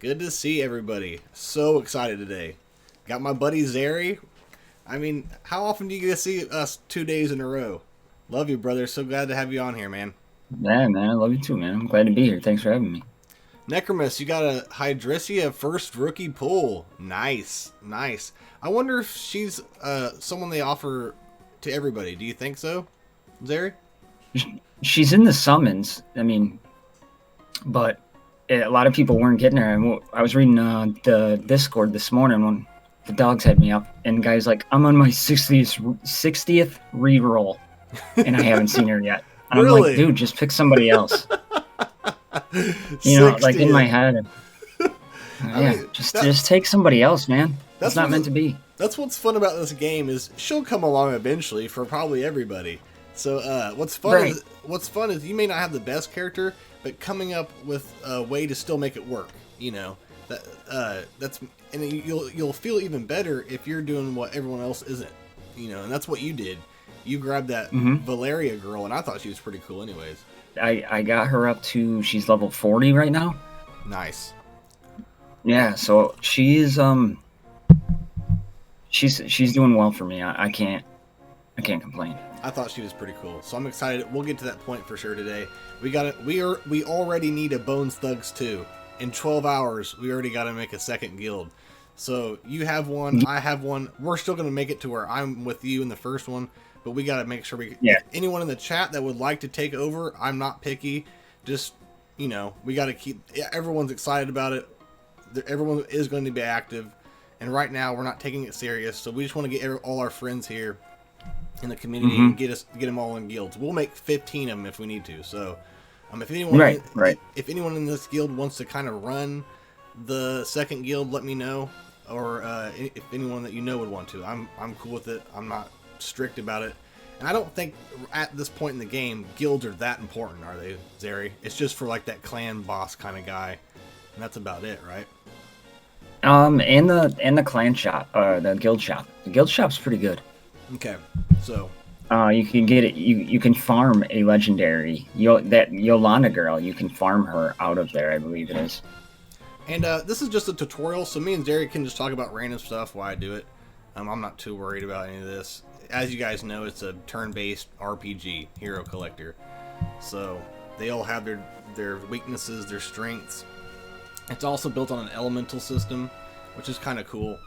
Good to see everybody. So excited today. Got my buddy Zary. I mean, how often do you get to see us 2 days in a row? Love you, brother. So glad to have you on here, man. Yeah, man, I love you too, man. I'm glad to be here. Thanks for having me. Necromus, you got a Hydrissia first rookie pull. Nice, nice. I wonder if she's someone they offer to everybody. Do you think so, Zary? She's in the summons. But a lot of people weren't getting her. I was reading the Discord this morning when the dogs had me up, and guys like, I'm on my 60th re-roll, and I haven't seen her yet. And I'm like, Really? dude, just pick somebody else. Like in my head. Just take somebody else, man. That's not meant to be. That's what's fun about this game is she'll come along eventually for probably everybody. So what's fun is you may not have the best character, but coming up with a way to still make it work. You know and you'll feel even better if you're doing what everyone else isn't. You know, and that's what you did. You grabbed that Valeria girl, and I thought she was pretty cool, anyways. I got her up to, she's level 40 right now. Nice. Yeah, so she's doing well for me. I can't complain. I thought she was pretty cool, so I'm excited. We'll get to that point for sure today. We already need a Bones Thugs 2. In 12 hours, we already got to make a second guild. So you have one, I have one. We're still going to make it to where I'm with you in the first one, but we got to make sure anyone in the chat that would like to take over, I'm not picky. Just, we got to keep, everyone's excited about it. Everyone is going to be active. And right now, we're not taking it serious, so we just want to get all our friends here in the community and get them all in guilds. We'll make 15 of them if we need to. So, if anyone in this guild wants to kind of run the second guild, let me know. Or if anyone that you know would want to, I'm cool with it. I'm not strict about it. And I don't think at this point in the game guilds are that important, are they, Zary? It's just for like that clan boss kind of guy, and that's about it, right? And the clan shop, the guild shop. The guild shop's pretty good. Okay, so you can get it. You can farm a legendary. That Yolanda girl. You can farm her out of there. I believe it is. And this is just a tutorial, so me and Zary can just talk about random stuff while I do it. I'm not too worried about any of this. As you guys know, it's a turn-based RPG, Hero Collector. So they all have their weaknesses, their strengths. It's also built on an elemental system, which is kind of cool.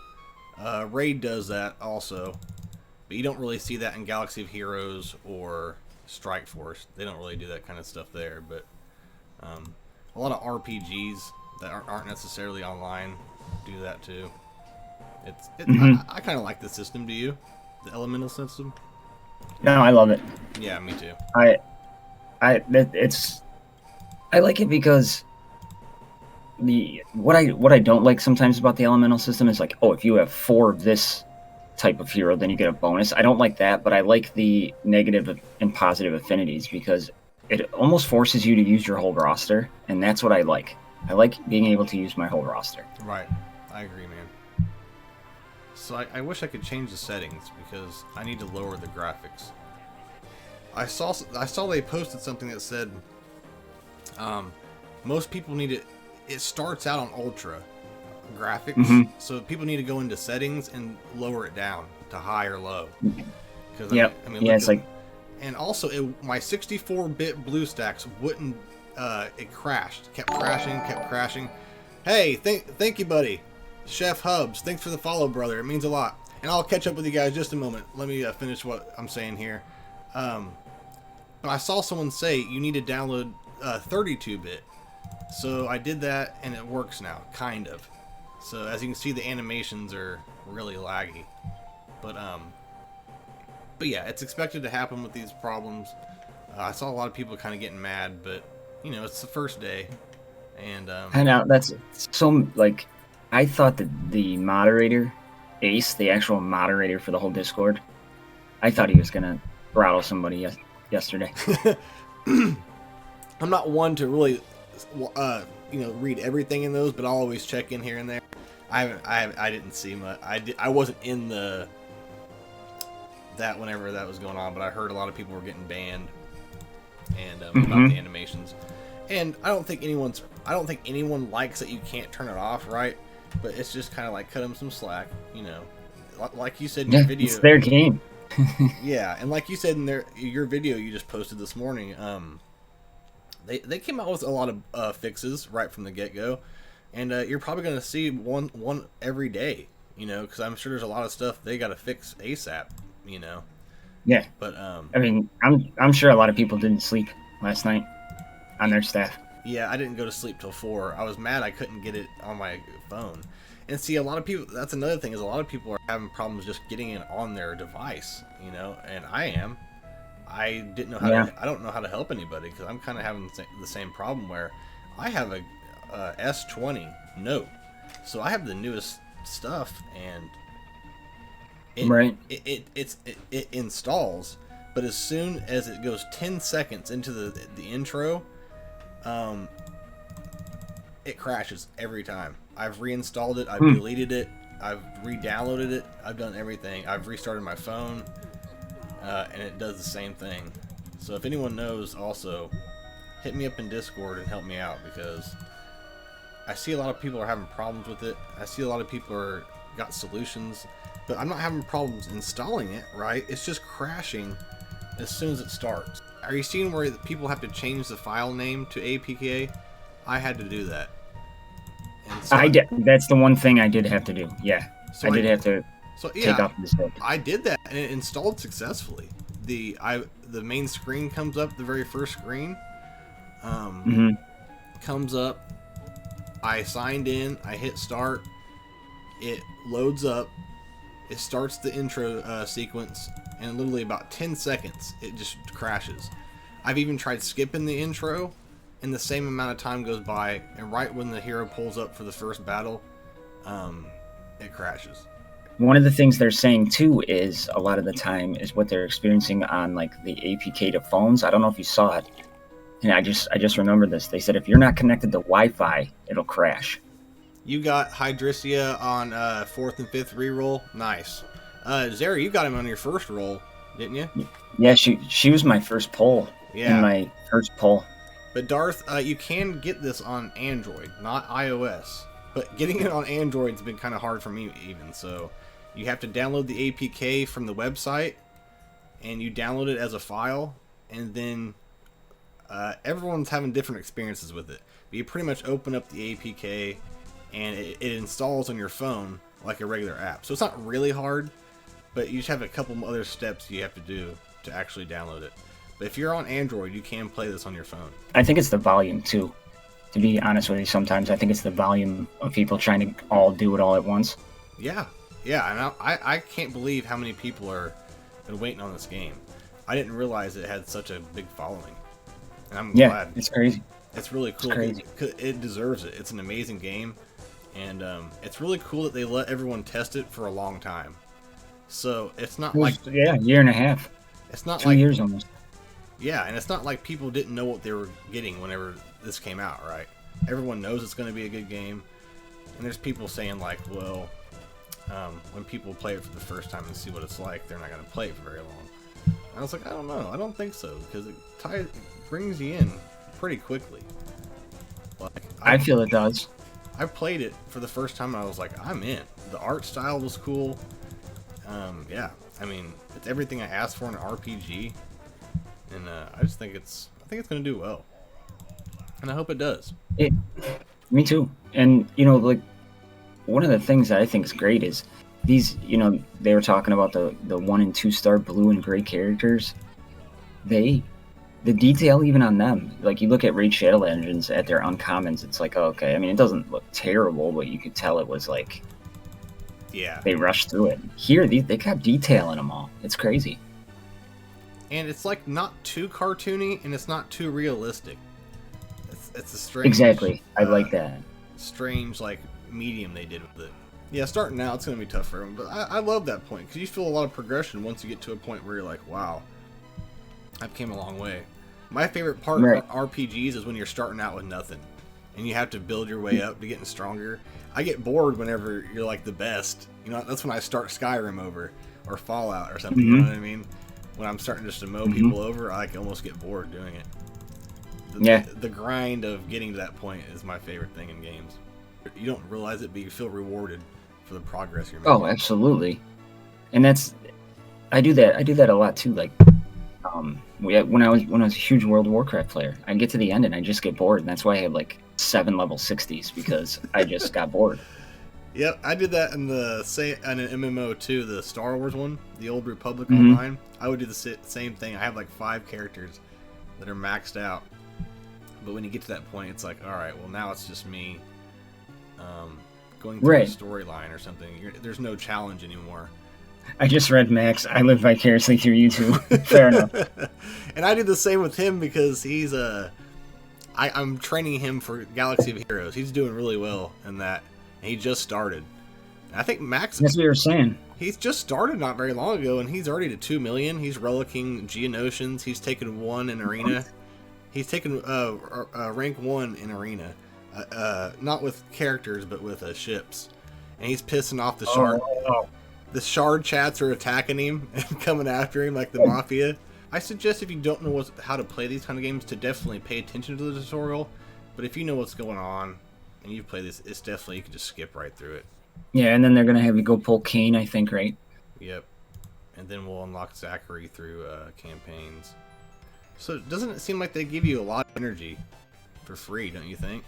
Raid does that also, but you don't really see that in Galaxy of Heroes or Strike Force. They don't really do that kind of stuff there, but a lot of RPGs that aren't necessarily online do that too. I kind of like the system. Do you? The elemental system? No, I love it. Yeah, me too. I like it because what I don't like sometimes about the elemental system is like, oh, if you have 4 of this type of hero, then you get a bonus. I don't like that, but I like the negative and positive affinities because it almost forces you to use your whole roster, and that's what I like. I like being able to use my whole roster. Right. I agree, man. So I wish I could change the settings because I need to lower the graphics. I saw they posted something that said most people need it. It starts out on ultra graphics, so people need to go into settings and lower it down to high or low. Because it's like, and also my 64-bit BlueStacks wouldn't. It crashed, kept crashing. Hey, thank you, buddy. Chef Hubs, thanks for the follow, brother. It means a lot. And I'll catch up with you guys just a moment. Let me finish what I'm saying here. But I saw someone say you need to download 32-bit. So I did that, and it works now, kind of. So as you can see, the animations are really laggy. But yeah, it's expected to happen with these problems. I saw a lot of people kind of getting mad, but it's the first day, and I know that's so like. I thought that the moderator, Ace, the actual moderator for the whole Discord, I thought he was gonna throttle somebody yesterday. I'm not one to really, read everything in those, but I'll always check in here and there. I didn't see much. I wasn't in that whenever that was going on, but I heard a lot of people were getting banned and about the animations. And I don't think anyone likes that you can't turn it off, right? But it's just kind of like cut them some slack, you know. Like you said in your video, it's their game. yeah, and like you said in your video you just posted this morning, they came out with a lot of fixes right from the get go, and you're probably going to see one every day, you know, because I'm sure there's a lot of stuff they got to fix ASAP, you know. Yeah, but I mean, I'm sure a lot of people didn't sleep last night on their staff. Yeah, I didn't go to sleep till 4. I was mad I couldn't get it on my phone. And see, a lot of people, that's another thing, is a lot of people are having problems just getting it on their device, you know, and I didn't know how I don't know how to help anybody, because I'm kind of having the same problem where I have a S20 Note, so I have the newest stuff, and it installs, but as soon as it goes 10 seconds into the intro, it crashes every time. I've reinstalled it, I've deleted it, I've re-downloaded it, I've done everything. I've restarted my phone, and it does the same thing. So if anyone knows, also hit me up in Discord and help me out, because I see a lot of people are having problems with it. I see a lot of people got solutions, but I'm not having problems installing it, right? It's just crashing as soon as it starts. Are you seeing where people have to change the file name to APK? I had to do that. And so that's the one thing I did have to do. Yeah, so I did have to take off the zip. I did that, and it installed successfully. The main screen comes up, the very first screen comes up. I signed in, I hit start, it loads up, it starts the intro sequence, and literally about 10 seconds it just crashes. I've even tried skipping the intro, and the same amount of time goes by, and right when the hero pulls up for the first battle, it crashes. One of the things they're saying too is a lot of the time is what they're experiencing on like the APK to phones. I don't know if you saw it, and I just remembered this. They said if you're not connected to Wi-Fi, it'll crash. You got Hydricia on 4th and 5th reroll. Nice. Zara, you got him on your first roll, didn't you? Yeah, she was my first pull. Yeah. In my first pull. But Darth, you can get this on Android, not iOS. But getting it on Android's been kind of hard for me even. So you have to download the APK from the website, and you download it as a file, and then everyone's having different experiences with it. But you pretty much open up the APK, and it installs on your phone like a regular app. So it's not really hard, but you just have a couple other steps you have to do to actually download it. But if you're on Android, you can play this on your phone. I think it's the volume too. To be honest with you, sometimes I think it's the volume of people trying to all do it all at once. Yeah, and I can't believe how many people are been waiting on this game. I didn't realize it had such a big following, and I'm glad. It's crazy. It's really cool. It's crazy. It deserves it. It's an amazing game, and it's really cool that they let everyone test it for a long time. So it's not like a year and a half. It's not 2 years almost. Yeah, and it's not like people didn't know what they were getting whenever this came out, right? Everyone knows it's going to be a good game, and there's people saying like, well, when people play it for the first time and see what it's like, they're not going to play it for very long. And I was like, I don't know, I don't think so, because it brings you in pretty quickly. Like, I feel it does. I played it for the first time, and I was like, I'm in. The art style was cool. Yeah, I mean, it's everything I asked for in an RPG. And I just think it's going to do well, and I hope it does. Me too. And like one of the things that I think is great is these. They were talking about the 1 and 2 star blue and gray characters. The detail even on them, like you look at Raid Shadow Legends at their uncommons, it's like, oh, okay. I mean, it doesn't look terrible, but you could tell it was like, they rushed through it. Here, they got detail in them all. It's crazy. And it's like not too cartoony, and it's not too realistic. It's a strange. Exactly, I like that. Strange like medium they did with it. Yeah, starting out it's gonna be tough for everyone, but I love that point because you feel a lot of progression once you get to a point where you're like, wow, I've came a long way. My favorite part of RPGs is when you're starting out with nothing, and you have to build your way up to getting stronger. I get bored whenever you're like the best. That's when I start Skyrim over or Fallout or something. You know what I mean? When I'm starting just to mow people over, I can almost get bored doing it. The grind of getting to that point is my favorite thing in games. You don't realize it, but you feel rewarded for the progress you're making. Oh, absolutely. And I do that a lot too. Like, when I was a huge World of Warcraft player, I'd get to the end and I just get bored, and that's why I had like 7 level 60s, because I just got bored. Yep, I did that in an MMO too, the Star Wars one, the Old Republic Online. I would do the same thing. I have like 5 characters that are maxed out, but when you get to that point, it's like, all right, well now it's just me going through a storyline or something. There's no challenge anymore. I just read Max. I live vicariously through you too. Fair enough. And I do the same with him because he's I'm training him for Galaxy of Heroes. He's doing really well in that. And he just started. I think Max... That's what you were saying. He's just started not very long ago, and he's already to 2 million. He's relicking Geonosians. He's taken 1 in Arena. He's taken rank 1 in Arena. Not with characters, but with ships. And he's pissing off the shard. Oh. The shard chats are attacking him and coming after him like the Mafia. I suggest, if you don't know how to play these kind of games, to definitely pay attention to the tutorial. But if you know what's going on, and you play this, it's definitely, you can just skip right through it. Yeah, and then they're gonna have you go pull Kane, I think, right? Yep. And then we'll unlock Zachary through campaigns. So doesn't it seem like they give you a lot of energy for free, don't you think?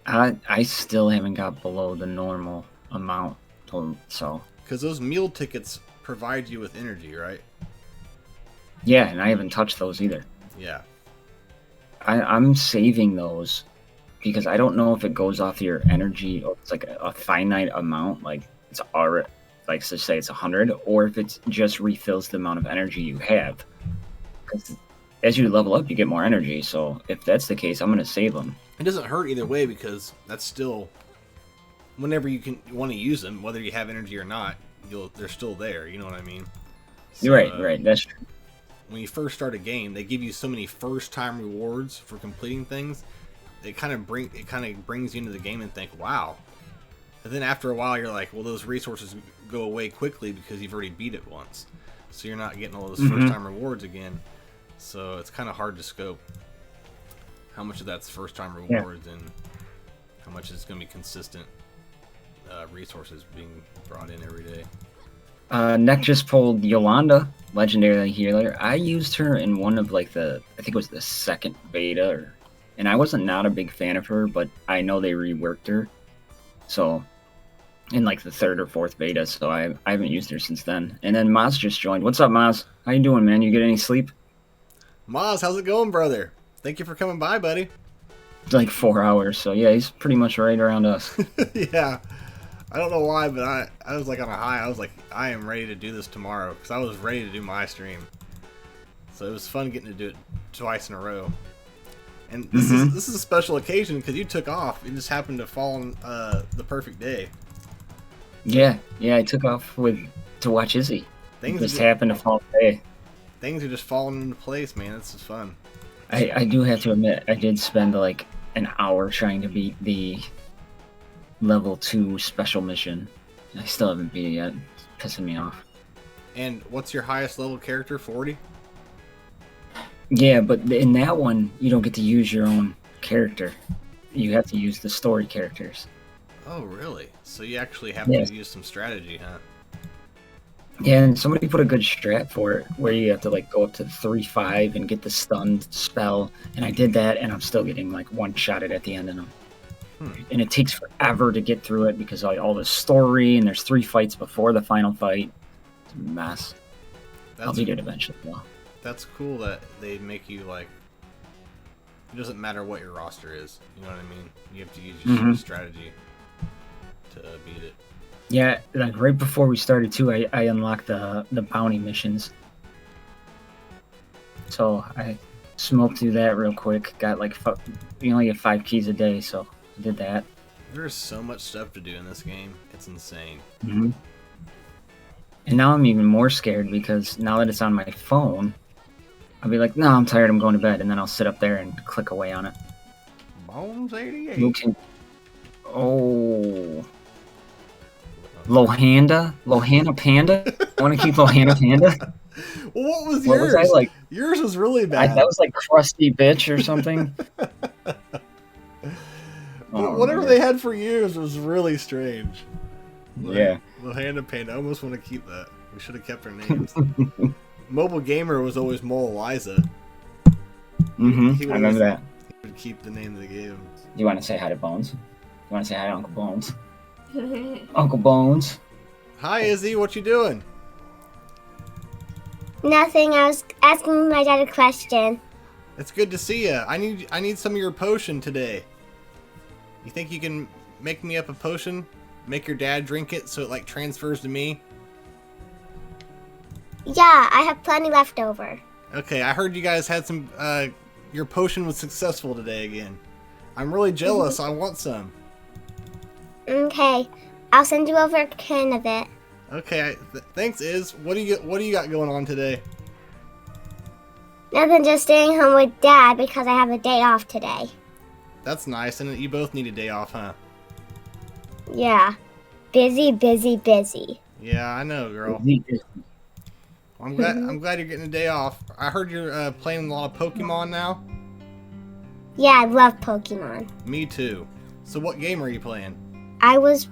I still haven't got below the normal amount, so. Because those meal tickets provide you with energy, right? Yeah, and I haven't touched those either. Yeah. I'm saving those, because I don't know if it goes off your energy, or it's like a finite amount, like it's already, like, so say it's 100, or if it just refills the amount of energy you have. Because as you level up, you get more energy. So if that's the case, I'm gonna save them. It doesn't hurt either way, because that's still, whenever you want to use them, whether you have energy or not, they're still there. You know what I mean? So, right. That's true. When you first start a game, they give you so many first-time rewards for completing things. It kind of brings you into the game and think, wow. And then after a while, you're like, well, those resources go away quickly because you've already beat it once. So you're not getting all those first-time rewards again. So it's kind of hard to scope how much of that's first-time rewards and how much is going to be consistent resources being brought in every day. Neck just pulled Yolanda, legendary healer. I used her in one of like I think it was the second beta, and I wasn't not a big fan of her, but I know they reworked her. So in like the 3rd or 4th beta, so I haven't used her since then. And then Maz just joined. What's up, Maz? How you doing, man? You get any sleep? Maz, how's it going, brother? Thank you for coming by, buddy. It's like 4 hours, so yeah, he's pretty much right around us. Yeah. I don't know why, but I was like on a high. I was like, I am ready to do this tomorrow, because I was ready to do my stream. So it was fun getting to do it twice in a row. And this is a special occasion because you took off. It just happened to fall on the perfect day. Yeah, I took off to watch Izzy. Things just happened to fall today. Things are just falling into place, man. This is fun. I do have to admit, I did spend like an hour trying to beat the level 2 special mission. I still haven't beat it yet. It's pissing me off. And what's your highest level character? 40? Yeah, but in that one, you don't get to use your own character. You have to use the story characters. Oh, really? So you actually have to use some strategy, huh? Yeah, and somebody put a good strat for it, where you have to like go up to 3-5 and get the stunned spell. And I did that, and I'm still getting like one-shotted at the end of them. And it takes forever to get through it because all the story, and there's 3 fights before the final fight. It's a mess. I'll beat it eventually, though. That's cool that they make you like. It doesn't matter what your roster is. You know what I mean? You have to use your strategy to beat it. Yeah, like right before we started too, I unlocked the bounty missions. So I smoked through that real quick. Got like you only get 5 keys a day, so I did that. There's so much stuff to do in this game. It's insane. And now I'm even more scared because now that it's on my phone, I'll be like, no, I'm tired, I'm going to bed. And then I'll sit up there and click away on it. Bones 88. Oh. Lohanda Panda? I want to keep Lohanda Panda? Well, what was What yours? was I like? Yours was really bad. That was like crusty bitch or something. Whatever they had for yours was really strange. Yeah. The hand of pain. I almost want to keep that. We should have kept our names. Mobile Gamer was always Mole Eliza. I remember that. He would keep the name they gave him. You want to say hi to Bones? You want to say hi to Uncle Bones? Uncle Bones. Hi, Izzy. What you doing? Nothing. I was asking my dad a question. It's good to see you. I need some of your potion today. You think you can make me up a potion? Make your dad drink it so it like transfers to me? Yeah, I have plenty left over. Okay, I heard you guys had some. Your potion was successful today again. I'm really jealous. I want some. Okay, I'll send you over a can of it. Okay, thanks, Iz. What do you got going on today? Nothing, just staying home with Dad because I have a day off today. That's nice, and you both need a day off, huh? Yeah, busy, busy, busy. Yeah, I know, girl. I'm glad you're getting a day off. I heard you're playing a lot of Pokemon now. Yeah, I love Pokemon. Me too. So what game are you playing? I was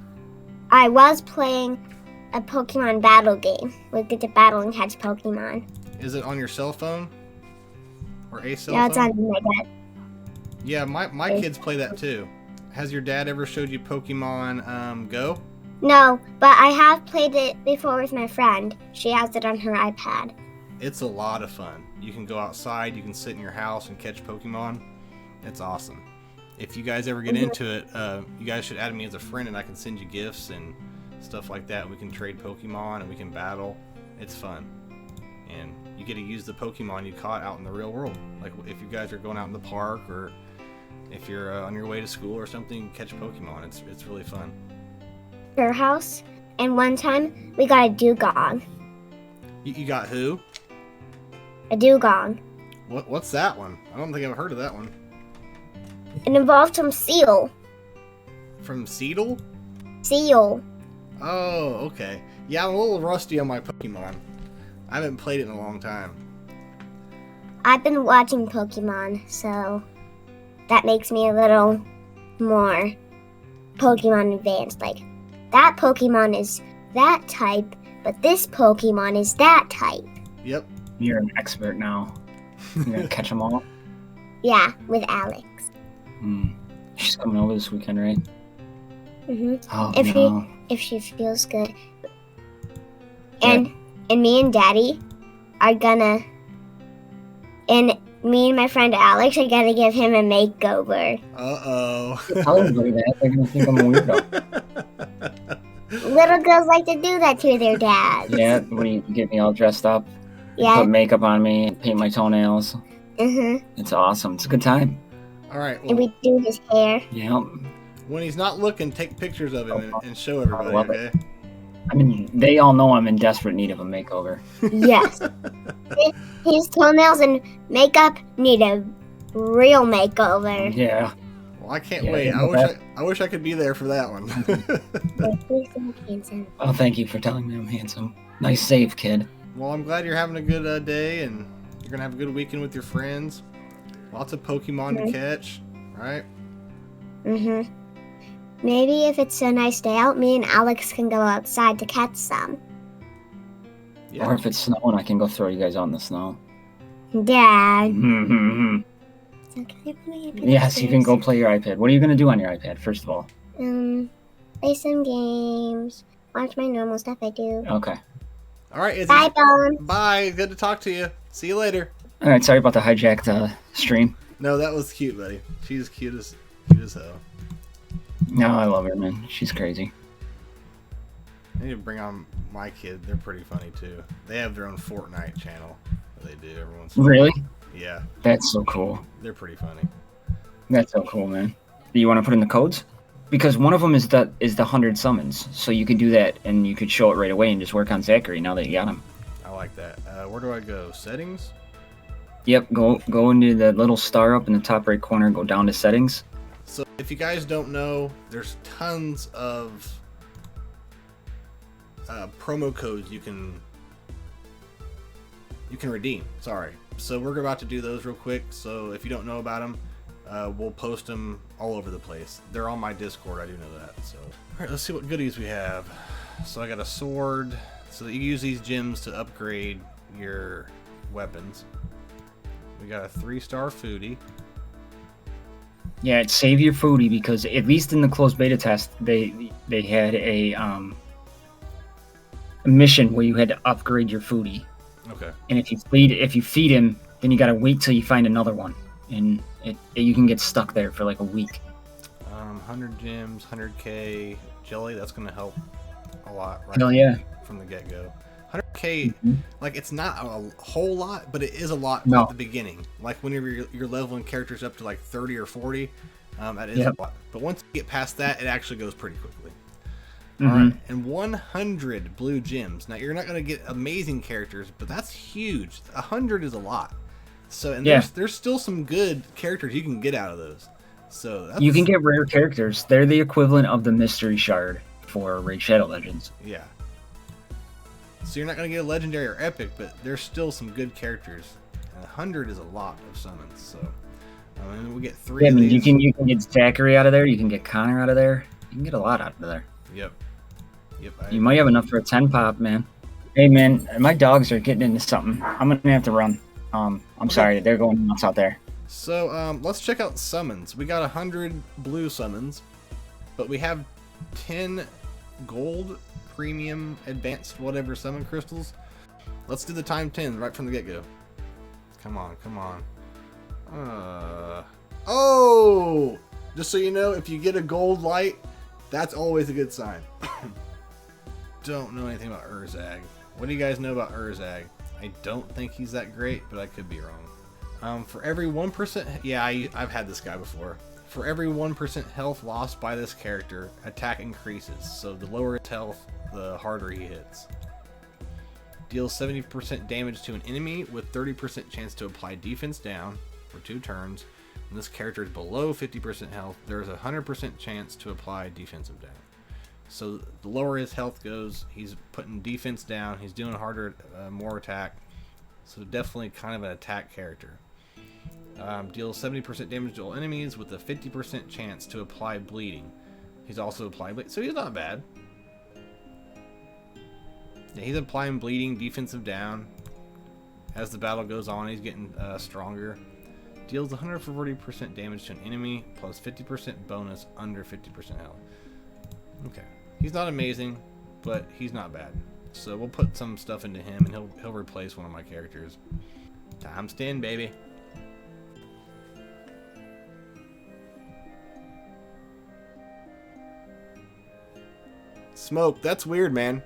playing a Pokemon battle game. We get to battle and catch Pokemon. Is it on your cell phone? Or a cell Yeah, phone? it's on my dad. Yeah, my kids play that too. Has your dad ever showed you Pokemon Go? No, but I have played it before with my friend. She has it on her iPad. It's a lot of fun. You can go outside, you can sit in your house and catch Pokemon. It's awesome. If you guys ever get into it, you guys should add me as a friend and I can send you gifts and stuff like that. We can trade Pokemon and we can battle. It's fun. And you get to use the Pokemon you caught out in the real world. Like if you guys are going out in the park or if you're on your way to school or something, catch Pokemon. It's really fun. Her house, and one time we got a dugong. You got who? A dugong. What's that one? I don't think I've heard of that one. It involved some seal. From Seedle? Seal. Oh, okay. Yeah, I'm a little rusty on my Pokemon. I haven't played it in a long time. I've been watching Pokemon, so that makes me a little more Pokemon advanced. Like, that Pokemon is that type, but this Pokemon is that type. Yep. You're an expert now. You're gonna catch them all? Yeah, with Alex. She's coming over this weekend, right? Oh, If she feels good. And me and Daddy are gonna, and me and my friend Alex are gonna give him a makeover. Uh-oh. Tell everybody that. They're gonna think I'm a weirdo. Little girls like to do that to their dads. Yeah, when you get me all dressed up, Yeah. put makeup on me, and paint my toenails. Mhm. It's awesome. It's a good time. All right. And we do his hair. Yeah. When he's not looking, take pictures of him and show everybody, love okay? I mean, they all know I'm in desperate need of a makeover. Yes. His toenails and makeup need a real makeover. Yeah. Well, I can't Yeah, wait. you know I wish I could be there for that one. He's so handsome. Oh, thank you for telling me I'm handsome. Nice save, kid. Well, I'm glad you're having a good day and you're going to have a good weekend with your friends. Lots of Pokemon to catch, right? Mhm. Maybe if it's a nice day out, me and Alex can go outside to catch some. Yeah. Or if it's snowing, I can go throw you guys out in the snow. Dad. Mm-hmm. So can I put my iPad Yes, you can go upstairs? play your iPad. What are you going to do on your iPad, first of all? Play some games. Watch my normal stuff I do. Okay. All right, Izzy. Bye, Bone. Bye. Good to talk to you. See you later. All right, sorry about the hijacked stream. No, that was cute, buddy. She's cute as hell. No, I love her, man. She's crazy. I need to bring on my kid. They're pretty funny, too. They have their own Fortnite channel that they do every once in a while. Really? Yeah, That's so cool. they're pretty funny. That's so cool, man. Do you want to put in the codes? Because one of them is the 100 summons, so you could do that and you could show it right away and just work on Zachary now that you got him. I like that. Where do I go? Settings? Yep, go into the little star up in the top right corner, go down to settings. So if you guys don't know, there's tons of promo codes you can You can redeem. Sorry. So we're about to do those real quick. So if you don't know about them, we'll post them all over the place. They're on my Discord. I do know that. So all right, let's see what goodies we have. So I got a sword. So that you use these gems to upgrade your weapons. We got a 3-star foodie. Yeah, save your foodie because at least in the closed beta test, they had a mission where you had to upgrade your foodie. Okay. And if you feed him, then you gotta wait till you find another one, and you can get stuck there for like a week. 100 gems, 100k jelly. That's gonna help a lot. Right. Hell yeah. From the get-go. 100k, like it's not a whole lot, but it is a lot No. at the beginning. Like whenever you're leveling characters up to like 30 or 40, that is Yep. a lot. But once you get past that, it actually goes pretty quickly. Mhm. All right, and 100 blue gems. Now you're not going to get amazing characters, but that's huge. 100 is a lot. So and Yeah. there's still some good characters you can get out of those. So that's, You can get rare characters. They're the equivalent of the mystery shard for Raid Shadow Legends. yeah. So you're not going to get a legendary or epic, but there's still some good characters. And 100 is a lot of summons. So and we get 3 Yeah, I of mean, these. you can get Zachary out of there. You can get Connor out of there. You can get a lot out of there. Yep. Yep. You might have enough for a 10 pop, man. Hey, man, my dogs are getting into something. I'm gonna have to run. I'm sorry, they're going nuts out there. So let's check out summons. We got 100 blue summons, but we have 10 gold premium advanced whatever summon crystals. Let's do the time 10 right from the get-go. Come on, come on. Oh! Just so you know, if you get a gold light, that's always a good sign. Don't know anything about Urzag. What do you guys know about Urzag? I don't think he's that great, but I could be wrong. For every 1%, yeah, I've had this guy before. For every 1% health lost by this character, attack increases. So the lower his health, the harder he hits. Deals 70% damage to an enemy with 30% chance to apply defense down for 2 turns. When this character is below 50% health, there's a 100% chance to apply defensive down. So the lower his health goes, he's putting defense down, he's doing harder, more attack. So definitely kind of an attack character. Deals 70% damage to all enemies with a 50% chance to apply bleeding. He's also applying bleeding, so he's not bad. Yeah, he's applying bleeding, defensive down. As the battle goes on, he's getting stronger. Deals 140% damage to an enemy, plus 50% bonus under 50% health. Okay. He's not amazing, but he's not bad. So we'll put some stuff into him, and he'll replace one of my characters. Times 10, baby. Smoke, that's weird, man.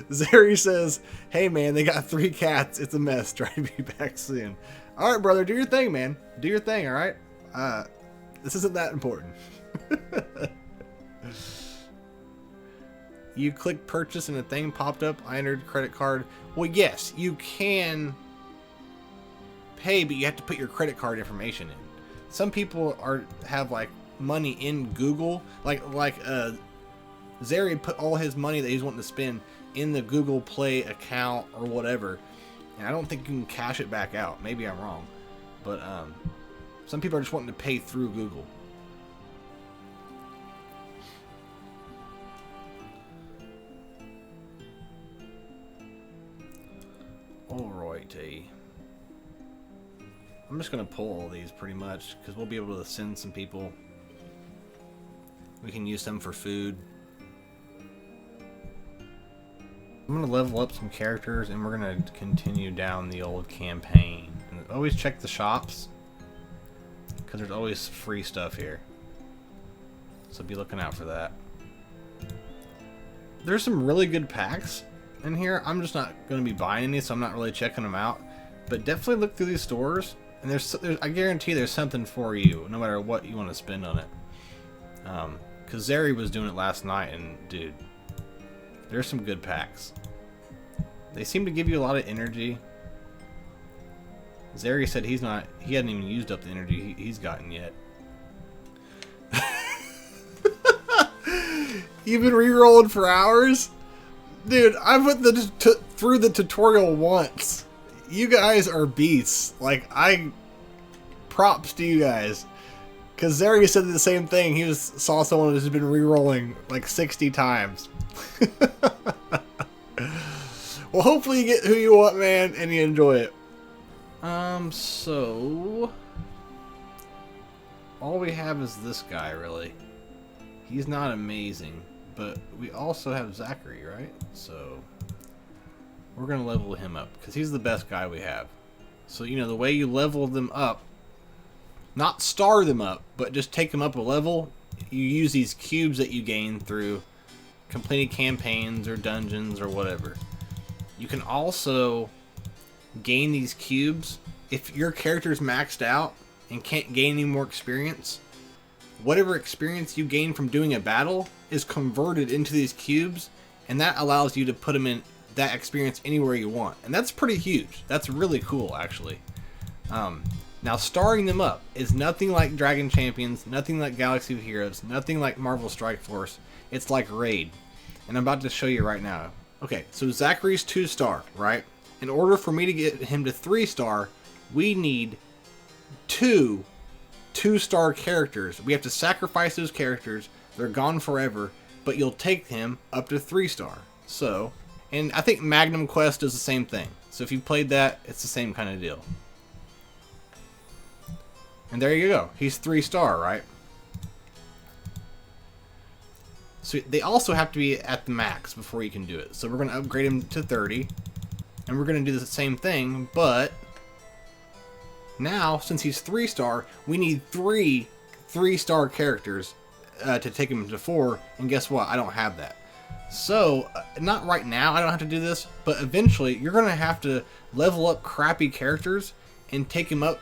Zeri says, hey man, they got 3 cats. It's a mess. Try to be back soon. Alright, brother, do your thing, man. Do your thing, alright? This isn't that important. You click purchase and a thing popped up. I entered credit card. Well, yes, you can pay, but you have to put your credit card information in. Some people have like money in Google. Like Zeri put all his money that he's wanting to spend in the Google Play account or whatever. And I don't think you can cash it back out. Maybe I'm wrong. But some people are just wanting to pay through Google. Alrighty. I'm just going to pull all these pretty much because we'll be able to send some people. We can use them for food. I'm going to level up some characters and we're going to continue down the old campaign. And always check the shops because there's always free stuff here. So be looking out for that. There's some really good packs in here. I'm just not going to be buying any, so I'm not really checking them out. But definitely look through these stores. And there's I guarantee there's something for you, no matter what you want to spend on it. Because Zeri was doing it last night, and dude, there's some good packs. They seem to give you a lot of energy. Zeri said he hadn't even used up the energy he's gotten yet. You've been re-rolling for hours? Dude, I went through the tutorial once. You guys are beasts. Like, props to you guys. Because Zeri said the same thing. He saw someone who's been re-rolling like 60 times. Well, hopefully you get who you want, man, and you enjoy it. So... all we have is this guy, really. He's not amazing, but we also have Zachary, right? So... we're going to level him up, because he's the best guy we have. So, you know, the way you level them up, not star them up, but just take them up a level, you use these cubes that you gain through completing campaigns or dungeons or whatever. You can also gain these cubes if your character's maxed out and can't gain any more experience. Whatever experience you gain from doing a battle is converted into these cubes, and that allows you to put them in that experience anywhere you want. And that's pretty huge. That's really cool, actually. Now, starring them up is nothing like Dragon Champions, nothing like Galaxy of Heroes, nothing like Marvel Strike Force. It's like Raid. And I'm about to show you right now. Okay, so Zachary's 2-star, right? In order for me to get him to 3-star, we need 2-star characters. We have to sacrifice those characters. They're gone forever, but you'll take him up to 3-star. So, and I think Magnum Quest does the same thing. So if you played that, it's the same kind of deal. And there you go. He's 3-star, right? So they also have to be at the max before you can do it. So we're going to upgrade him to 30. And we're going to do the same thing, but now, since he's 3-star, we need 3-star characters to take him to 4. And guess what? I don't have that. So, not right now, I don't have to do this, but eventually you're going to have to level up crappy characters and take him up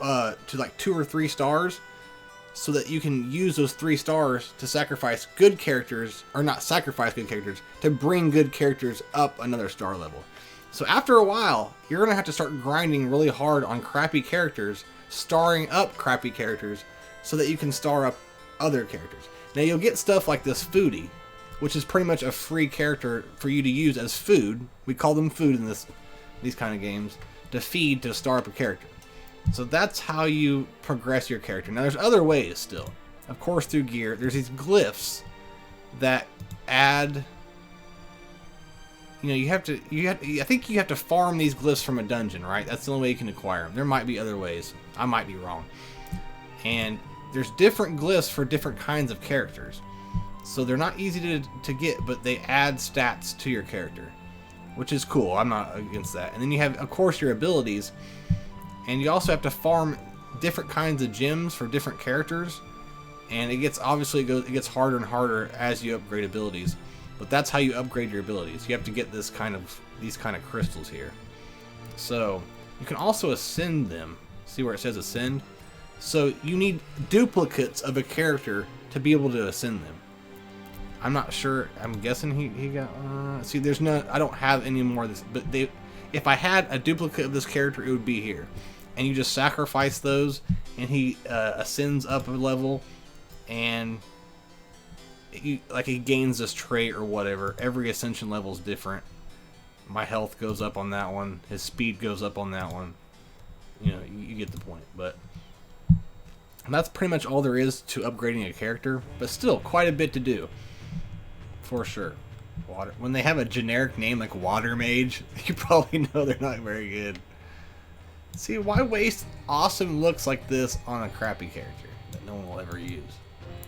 to like 2 or 3 stars so that you can use those 3 stars to sacrifice good characters, or not sacrifice good characters, to bring good characters up another star level. So after a while, you're going to have to start grinding really hard on crappy characters, starring up crappy characters, so that you can star up other characters. Now you'll get stuff like this Foodie, which is pretty much a free character for you to use as food. We call them food in these kind of games, to feed to star up a character. So that's how you progress your character. Now there's other ways still. Of course through gear. There's these glyphs that add... you know, I think you have to farm these glyphs from a dungeon, right? That's the only way you can acquire them. There might be other ways. I might be wrong. And there's different glyphs for different kinds of characters. So they're not easy to get, but they add stats to your character, which is cool. I'm not against that. And then you have, of course, your abilities. And you also have to farm different kinds of gems for different characters. And it gets harder and harder as you upgrade abilities. But that's how you upgrade your abilities. You have to get these kind of crystals here. So you can also ascend them. See where it says ascend? So you need duplicates of a character to be able to ascend them. I'm not sure. I'm guessing he got... see, there's no... I don't have any more of this. But if I had a duplicate of this character, it would be here. And you just sacrifice those, and he ascends up a level, and he gains this trait or whatever. Every ascension level is different. My health goes up on that one. His speed goes up on that one. You know, you get the point. But that's pretty much all there is to upgrading a character. But still, quite a bit to do. For sure. When they have a generic name like Water Mage, you probably know they're not very good. See, why waste awesome looks like this on a crappy character that no one will ever use?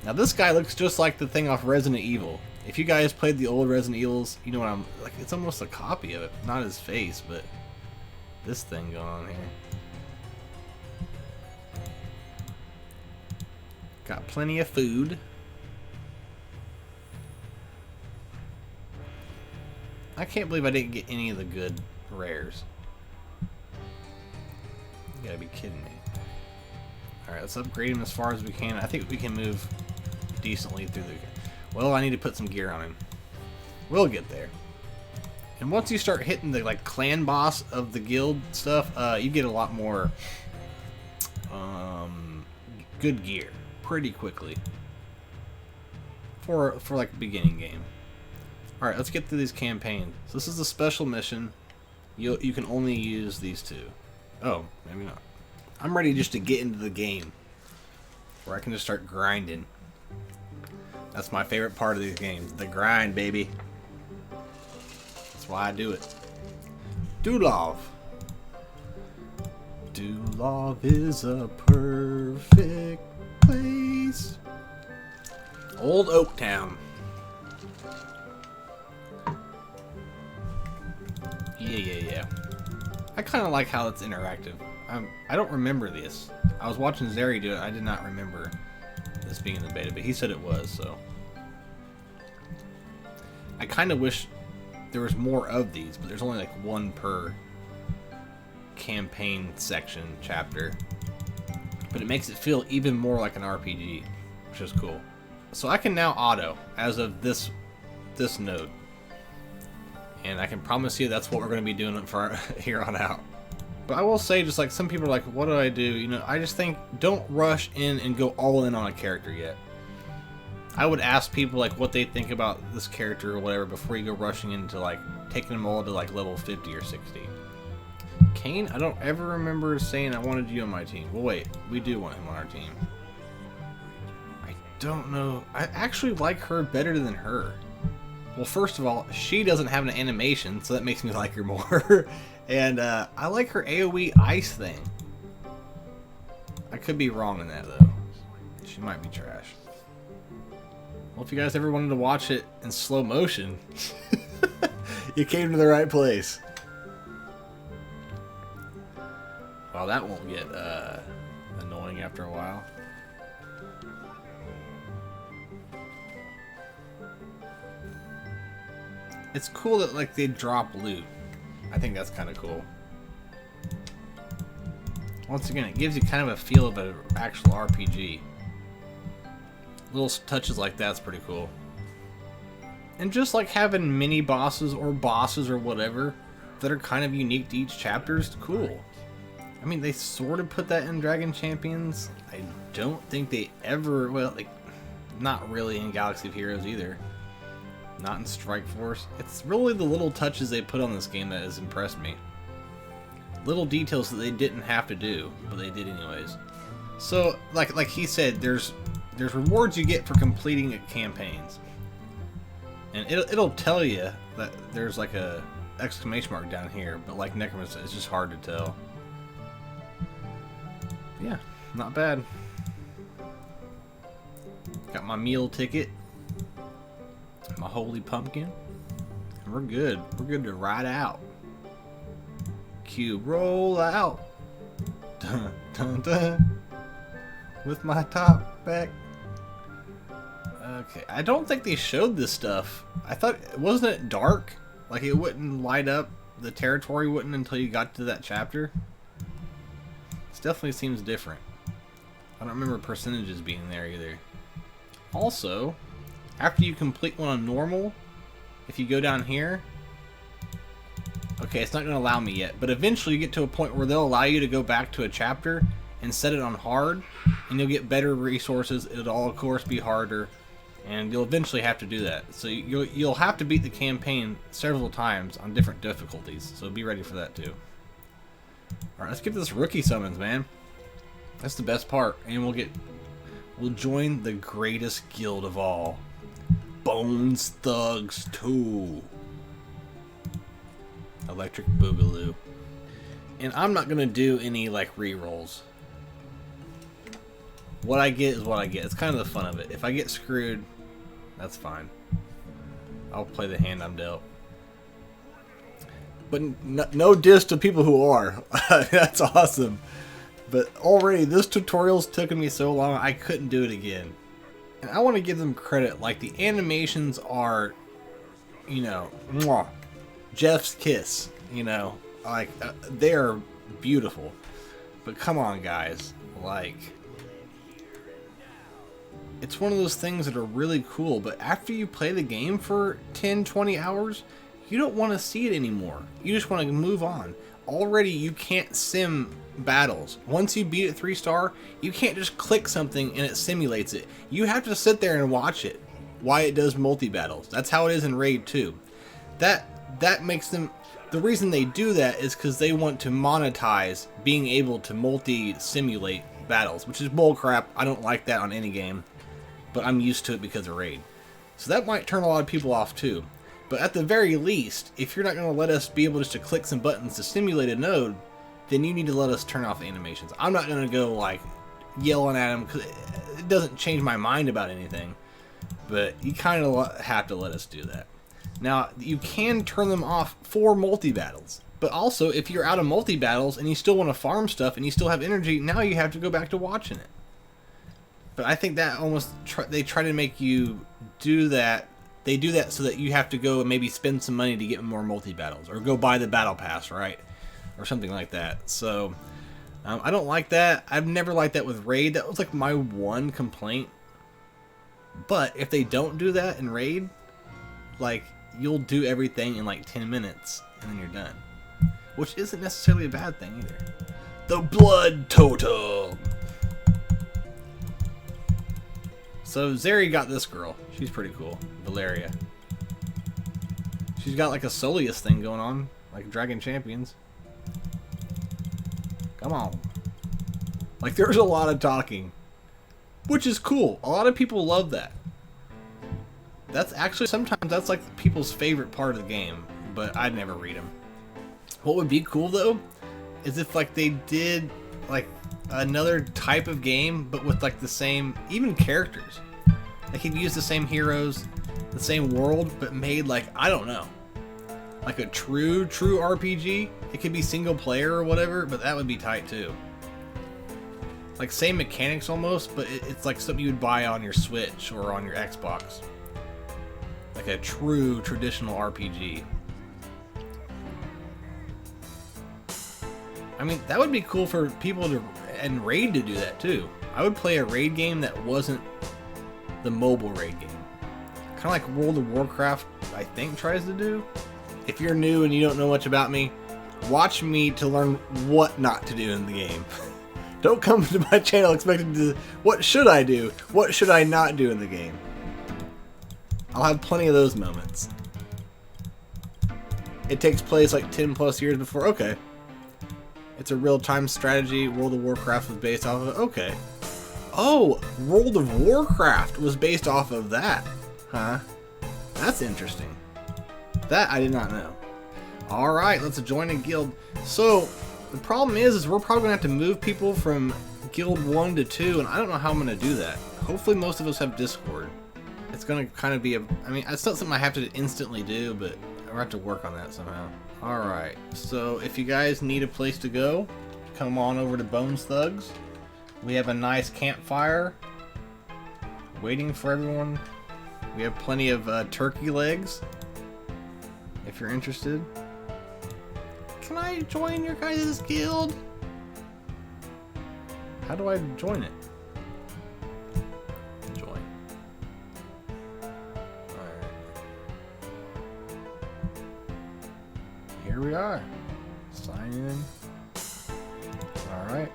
Now this guy looks just like the thing off Resident Evil. If you guys played the old Resident Evils, you know what I'm like. It's almost a copy of it, not his face, but this thing going on here. Got plenty of food. I can't believe I didn't get any of the good rares. You gotta be kidding me. Alright, let's upgrade him as far as we can. I think we can move decently through the... Well, I need to put some gear on him. We'll get there. And once you start hitting the clan boss of the guild stuff, you get a lot more good gear pretty quickly for like a beginning game. Alright, let's get through these campaigns. So this is a special mission. You can only use these two. Oh, maybe not. I'm ready just to get into the game. Where I can just start grinding. That's my favorite part of these games. The grind, baby. That's why I do it. Dulov. Dulov is a perfect place. Old Oaktown. Yeah. I kind of like how it's interactive. I don't remember this. I was watching Zeri do it. I did not remember this being in the beta, but he said it was, so. I kind of wish there was more of these, but there's only like one per campaign section chapter. But it makes it feel even more like an RPG, which is cool. So I can now auto as of this node. And I can promise you that's what we're going to be doing for here on out. But I will say, just like some people are like, what do I do? You know, I just think don't rush in and go all in on a character yet. I would ask people like what they think about this character or whatever before you go rushing into like taking them all to like level 50 or 60. Kane, I don't ever remember saying I wanted you on my team. Well, wait, we do want him on our team. I don't know. I actually like her better than her. Well, first of all, she doesn't have an animation, so that makes me like her more. And I like her AoE ice thing. I could be wrong in that, though. She might be trash. Well, if you guys ever wanted to watch it in slow motion, you came to the right place. Well, that won't get annoying after a while. It's cool that like they drop loot. I think that's kind of cool. Once again, it gives you kind of a feel of an actual RPG. Little touches like that's pretty cool. And just like having mini bosses or bosses or whatever that are kind of unique to each chapter is cool. I mean, they sort of put that in Dragon Champions. I don't think they ever, well, like, not really in Galaxy of Heroes either. Not in Strike Force. It's really the little touches they put on this game that has impressed me. Little details that they didn't have to do, but they did anyways. So, like he said, there's rewards you get for completing campaigns. And it'll tell you that there's like a exclamation mark down here, but like Necromancer, it's just hard to tell. Yeah, not bad. Got my meal ticket. My holy pumpkin. And we're good. We're good to ride out. Cue roll out. Dun, dun, dun. With my top back. Okay, I don't think they showed this stuff. I thought, wasn't it dark? Like it wouldn't light up, the territory wouldn't until you got to that chapter? This definitely seems different. I don't remember percentages being there either. Also, after you complete one on normal, if you go down here, okay, it's not going to allow me yet, but eventually you get to a point where they'll allow you to go back to a chapter and set it on hard, and you'll get better resources. It'll all, of course, be harder, and you'll eventually have to do that. So you'll have to beat the campaign several times on different difficulties, so be ready for that too. Alright, let's get to this rookie summons, man. That's the best part, and we'll join the greatest guild of all. Bones Thugs 2. Electric Boogaloo. And I'm not going to do any like re-rolls. What I get is what I get. It's kind of the fun of it. If I get screwed, that's fine. I'll play the hand I'm dealt. But no diss to people who are. That's awesome. But already this tutorial's taken me so long I couldn't do it again. And I want to give them credit. Like the animations are, you know, mwah, Jeff's kiss. You know, like they're beautiful. But come on, guys, like it's one of those things that are really cool. But after you play the game for 10-20 hours, you don't want to see it anymore. You just want to move on. Already you can't sim battles. Once you beat it 3-star, you can't just click something and it simulates it. You have to sit there and watch it. why it does multi-battles. That's how it is in Raid 2. That makes them... The reason they do that is because they want to monetize being able to multi-simulate battles, which is bullcrap. I don't like that on any game, but I'm used to it because of Raid. So that might turn a lot of people off too. But at the very least, if you're not going to let us be able just to click some buttons to simulate a node, then you need to let us turn off animations. I'm not going to go like yelling at them because it doesn't change my mind about anything. But you kind of have to let us do that. Now, you can turn them off for multi-battles. But also, if you're out of multi-battles and you still want to farm stuff and you still have energy, now you have to go back to watching it. But I think that almost they try to make you do that. They do that so that you have to go and maybe spend some money to get more multi-battles. Or go buy the battle pass, right? Or something like that. So, I don't like that. I've never liked that with Raid. That was like my one complaint. But if they don't do that in Raid, like, you'll do everything in like 10 minutes and then you're done. Which isn't necessarily a bad thing either. The Blood Totem! So Zeri got this girl. She's pretty cool. Valeria. She's got like a Soleus thing going on. Like Dragon Champions. Come on. Like there's a lot of talking. Which is cool. A lot of people love that. That's actually, sometimes that's like people's favorite part of the game. But I'd never read them. What would be cool though, is if like they did like another type of game, but with like the same, even characters. They could use the same heroes, the same world, but made like, I don't know, like a true RPG. It could be single player or whatever, but that would be tight too. Like same mechanics almost, but it's like something you would buy on your Switch or on your Xbox. Like a true traditional RPG. I mean, that would be cool for people to, and Raid to do that too. I would play a Raid game that wasn't the mobile Raid game. Kind of like World of Warcraft, I think, tries to do. If you're new and you don't know much about me, watch me to learn what not to do in the game. Don't come to my channel expecting to, what should I do? What should I not do in the game? I'll have plenty of those moments. It takes place like 10 plus years before, okay. It's a real-time strategy. World of Warcraft was based off of... Okay. Oh, World of Warcraft was based off of that. Huh? That's interesting. That I did not know. Alright, let's join a guild. So, the problem is we're probably going to have to move people from Guild 1 to 2, and I don't know how I'm going to do that. Hopefully most of us have Discord. It's going to kind of be a... I mean, it's not something I have to instantly do, but I'll have to work on that somehow. Alright, so if you guys need a place to go, come on over to Bones Thugs. We have a nice campfire waiting for everyone. We have plenty of turkey legs if you're interested. Can I join your guys' guild? How do I join it? Join. Alright. Here we are. Sign in. Alright.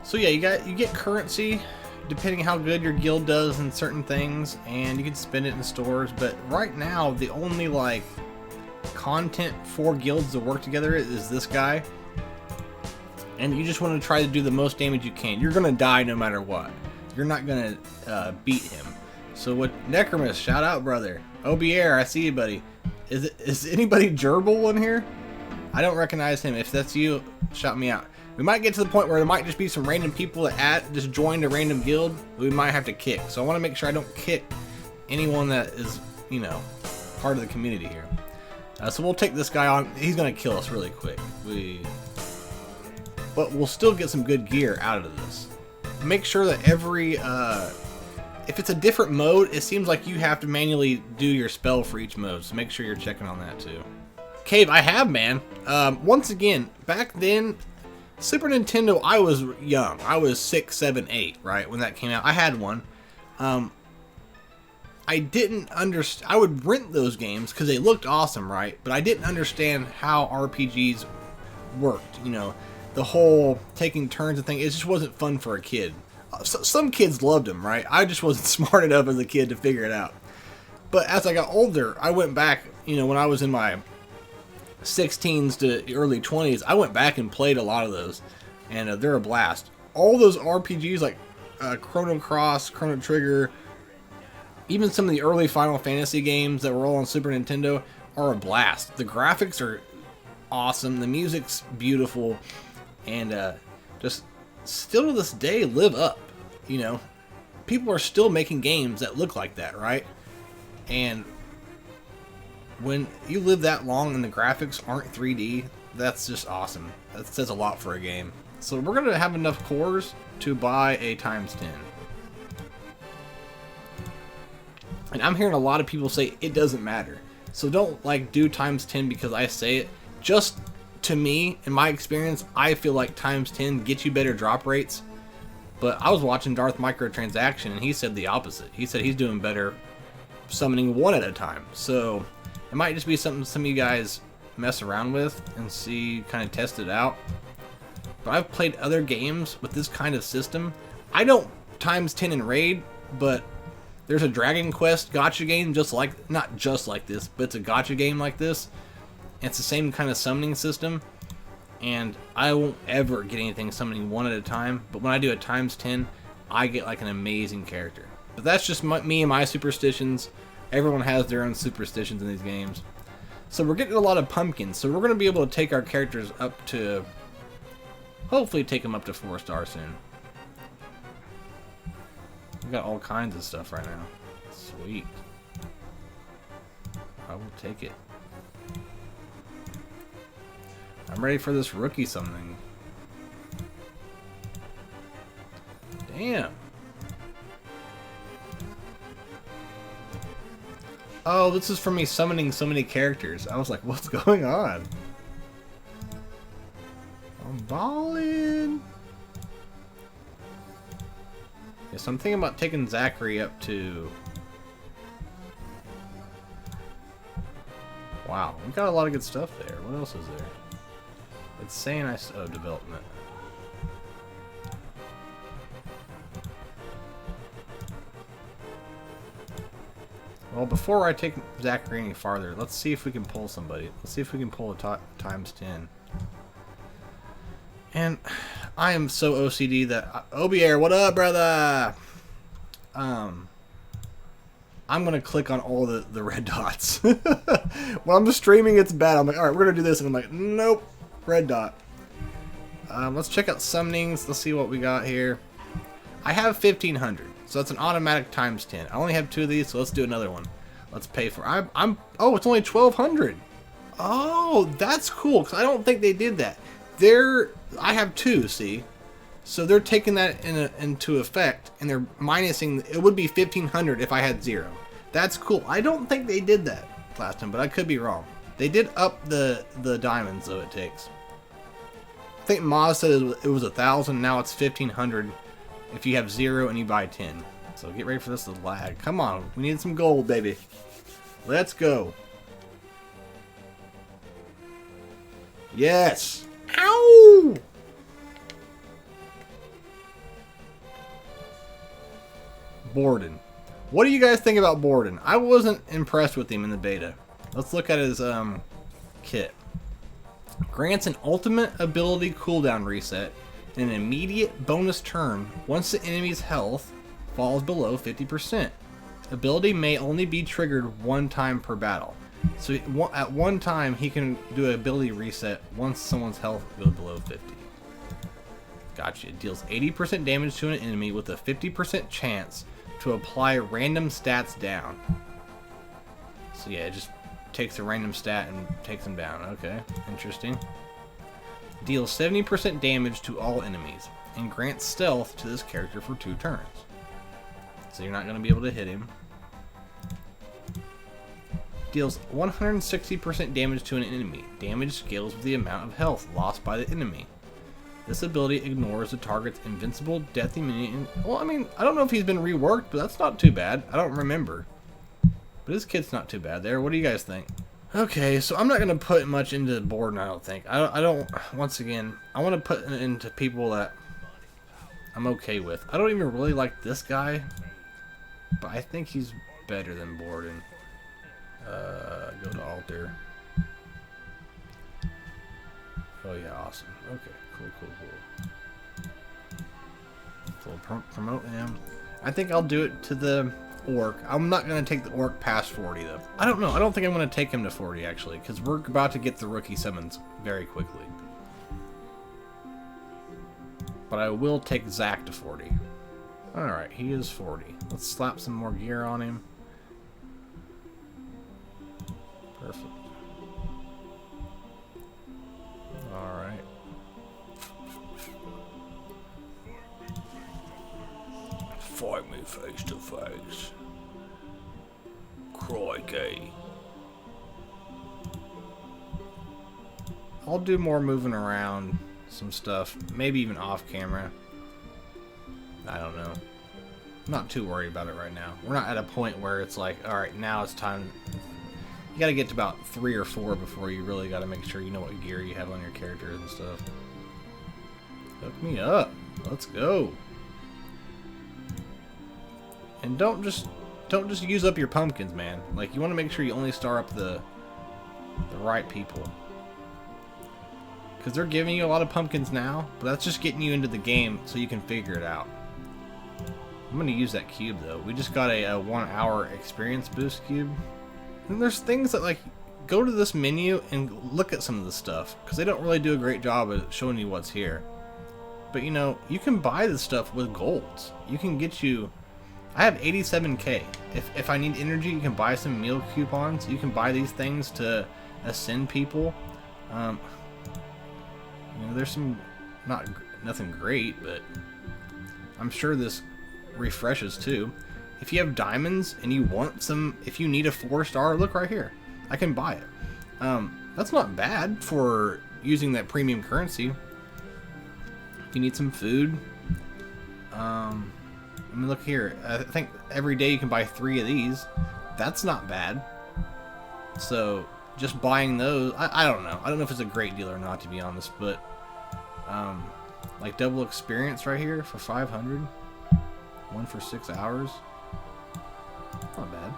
So yeah, you get currency depending how good your guild does in certain things, and you can spend it in stores, but right now the only like content for guilds to work together is this guy. And you just want to try to do the most damage you can. You're gonna die no matter what. You're not gonna beat him. So what, Necromus, shout out, brother. Obier, I see you, buddy. Is anybody gerbil in here? I don't recognize him. If that's you, shout me out. We might get to the point where there might just be some random people that just joined a random guild we might have to kick. So I want to make sure I don't kick anyone that is, you know, part of the community here. So we'll take this guy on. He's going to kill us really quick. But we'll still get some good gear out of this. Make sure that every... if it's a different mode, it seems like you have to manually do your spell for each mode. So make sure you're checking on that too. Cave, I have, man. Once again, back then... Super Nintendo, I was young. I was 6, 7, 8, right, when that came out. I had one. I didn't understand. I would rent those games because they looked awesome, right? But I didn't understand how RPGs worked. You know, the whole taking turns and thing. It just wasn't fun for a kid. Some kids loved them, right? I just wasn't smart enough as a kid to figure it out. But as I got older, I went back, you know, when I was in my 16s to early 20s, I went back and played a lot of those, and they're a blast. All those RPGs like Chrono Cross, Chrono Trigger, even some of the early Final Fantasy games that were all on Super Nintendo are a blast. The graphics are awesome, the music's beautiful, and just still to this day live up. You know, people are still making games that look like that, right? And when you live that long and the graphics aren't 3D, that's just awesome. That says a lot for a game. So we're gonna have enough cores to buy a ×10. And I'm hearing a lot of people say it doesn't matter. So don't like do ×10 because I say it. Just to me, in my experience, I feel like ×10 gets you better drop rates. But I was watching Darth Microtransaction and he said the opposite. He said he's doing better summoning one at a time. So it might just be something some of you guys mess around with and see, kind of test it out. But I've played other games with this kind of system. I don't ×10 in Raid, but there's a Dragon Quest gacha game just like, not just like this, but it's a gacha game like this. And it's the same kind of summoning system. And I won't ever get anything summoning one at a time. But when I do a ×10, I get like an amazing character. But that's just me and my superstitions. Everyone has their own superstitions in these games. So we're getting a lot of pumpkins. So we're going to be able to take our characters up to, hopefully take them up to 4 stars soon. We got all kinds of stuff right now. Sweet. I will take it. I'm ready for this rookie summoning. Damn. Oh, this is from me summoning so many characters. I was like, what's going on? I'm balling. Yeah, so I'm thinking about taking Zachary up to... Wow, we got a lot of good stuff there. What else is there? It's saying development. Well, before I take Zachary any farther, let's see if we can pull somebody. Let's see if we can pull a ×10. And I am so OCD that... Obier, what up, brother? I'm gonna click on all the red dots. When I'm streaming, it's bad. I'm like, alright, we're gonna do this. And I'm like, nope. Red dot. Let's check out summonings. Let's see what we got here. I have 1,500, so that's an automatic ×10. I only have 2 of these, so let's do another one. Let's pay for. Oh, it's only 1,200. Oh, that's cool because I don't think they did that. I have 2. See, so they're taking that into effect, and they're minusing. It would be 1,500 if I had 0. That's cool. I don't think they did that last time, but I could be wrong. They did up the diamonds though it takes. I think Maz said it was 1,000. Now it's 1,500 if you have 0 and you buy 10. So get ready for this to lag. Come on, we need some gold, baby. Let's go. Yes. Ow! Borden. What do you guys think about Borden? I wasn't impressed with him in the beta. Let's look at his kit. Grants an ultimate ability cooldown reset and an immediate bonus turn once the enemy's health falls below 50%. Ability may only be triggered 1 time per battle. So at one time he can do an ability reset once someone's health goes below 50. Gotcha. It deals 80% damage to an enemy with a 50% chance to apply random stats down. So yeah, it just takes a random stat and takes them down. Okay, interesting. Deals 70% damage to all enemies and grants stealth to this character for 2 turns. So you're not going to be able to hit him. Deals 160% damage to an enemy. Damage scales with the amount of health lost by the enemy. This ability ignores the target's invincible death immunity. Well, I mean, I don't know if he's been reworked, but that's not too bad. I don't remember. But his kit's not too bad there. What do you guys think? Okay, so I'm not going to put much into the board, I don't think. I don't, once again, I want to put it into people that I'm okay with. I don't even really like this guy, but I think he's better than Borden. Go to altar. Oh yeah, awesome. Okay, cool. So promote him. I think I'll do it to the orc. I'm not going to take the orc past 40 though. I don't know. I don't think I'm going to take him to 40 actually, because we're about to get the rookie summons very quickly. But I will take Zach to 40. Alright, he is 40. Let's slap some more gear on him. Perfect. Alright. Fight me face to face. Crikey. I'll do more moving around some stuff. Maybe even off camera. I don't know. I'm not too worried about it right now. We're not at a point where it's like, alright, now it's time. You gotta get to about 3 or 4 before you really gotta make sure you know what gear you have on your characters and stuff. Hook me up. Let's go. And don't just use up your pumpkins, man. Like, you want to make sure you only star up the right people. Because they're giving you a lot of pumpkins now, but that's just getting you into the game so you can figure it out. I'm going to use that cube, though. We just got a 1 hour experience boost cube. And there's things that, like, go to this menu and look at some of the stuff. Because they don't really do a great job of showing you what's here. But, you know, you can buy this stuff with golds. You can get you... I have 87k. If I need energy, you can buy some meal coupons. You can buy these things to ascend people. You know, there's some nothing great, but I'm sure this refreshes too. If you have diamonds and you want some, if you need a 4-star, look right here. I can buy it. That's not bad for using that premium currency. If you need some food, I mean, look here. I think every day you can buy 3 of these. That's not bad. So, just buying those, I don't know. I don't know if it's a great deal or not, to be honest, but, like double experience right here for 500. 1 for 6 hours. Not bad.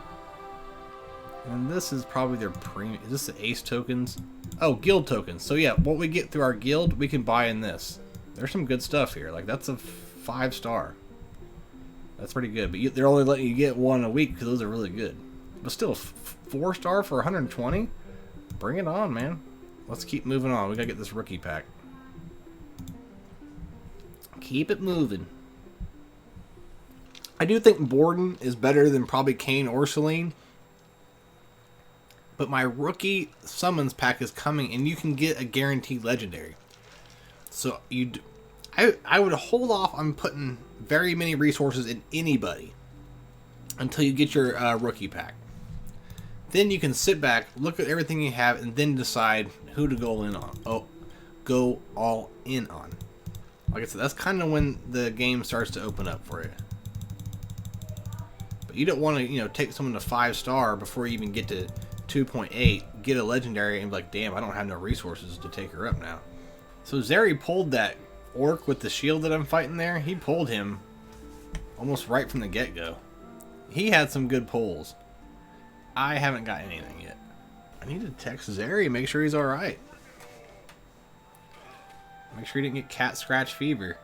And this is probably their premium. Is this the ace tokens? Oh, guild tokens. So yeah, what we get through our guild, we can buy in this. There's some good stuff here. Like, that's a 5-star. That's pretty good, but they're only letting you get 1 a week because those are really good. But still, 4-star for 120? Bring it on, man. Let's keep moving on. We gotta get this rookie pack. Keep it moving. I do think Borden is better than probably Kane or Celine. But my rookie summons pack is coming, and you can get a guaranteed legendary. So I would hold off on putting very many resources in anybody until you get your rookie pack. Then you can sit back, look at everything you have, and then decide who to go in on. Oh, go all in on. Like I said, that's kind of when the game starts to open up for you. But you don't want to, you know, take someone to 5-star before you even get to 2.8, get a legendary, and be like, damn, I don't have no resources to take her up now. So Zeri pulled that orc with the shield that I'm fighting there. He pulled him almost right from the get-go. He had some good pulls. I haven't got anything yet. I need to text Zeri, make sure he's alright. Make sure he didn't get cat scratch fever.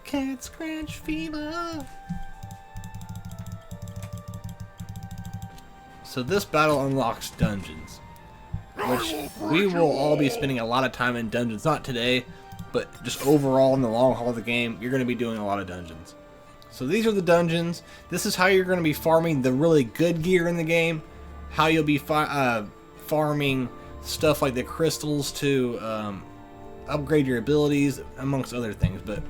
Cat scratch fever. So this battle unlocks dungeons, which we will all be spending a lot of time in dungeons. Not today, but just overall in the long haul of the game, you're going to be doing a lot of dungeons. So these are the dungeons. This is how you're going to be farming the really good gear in the game. How you'll be farming stuff like the crystals to upgrade your abilities, amongst other things. But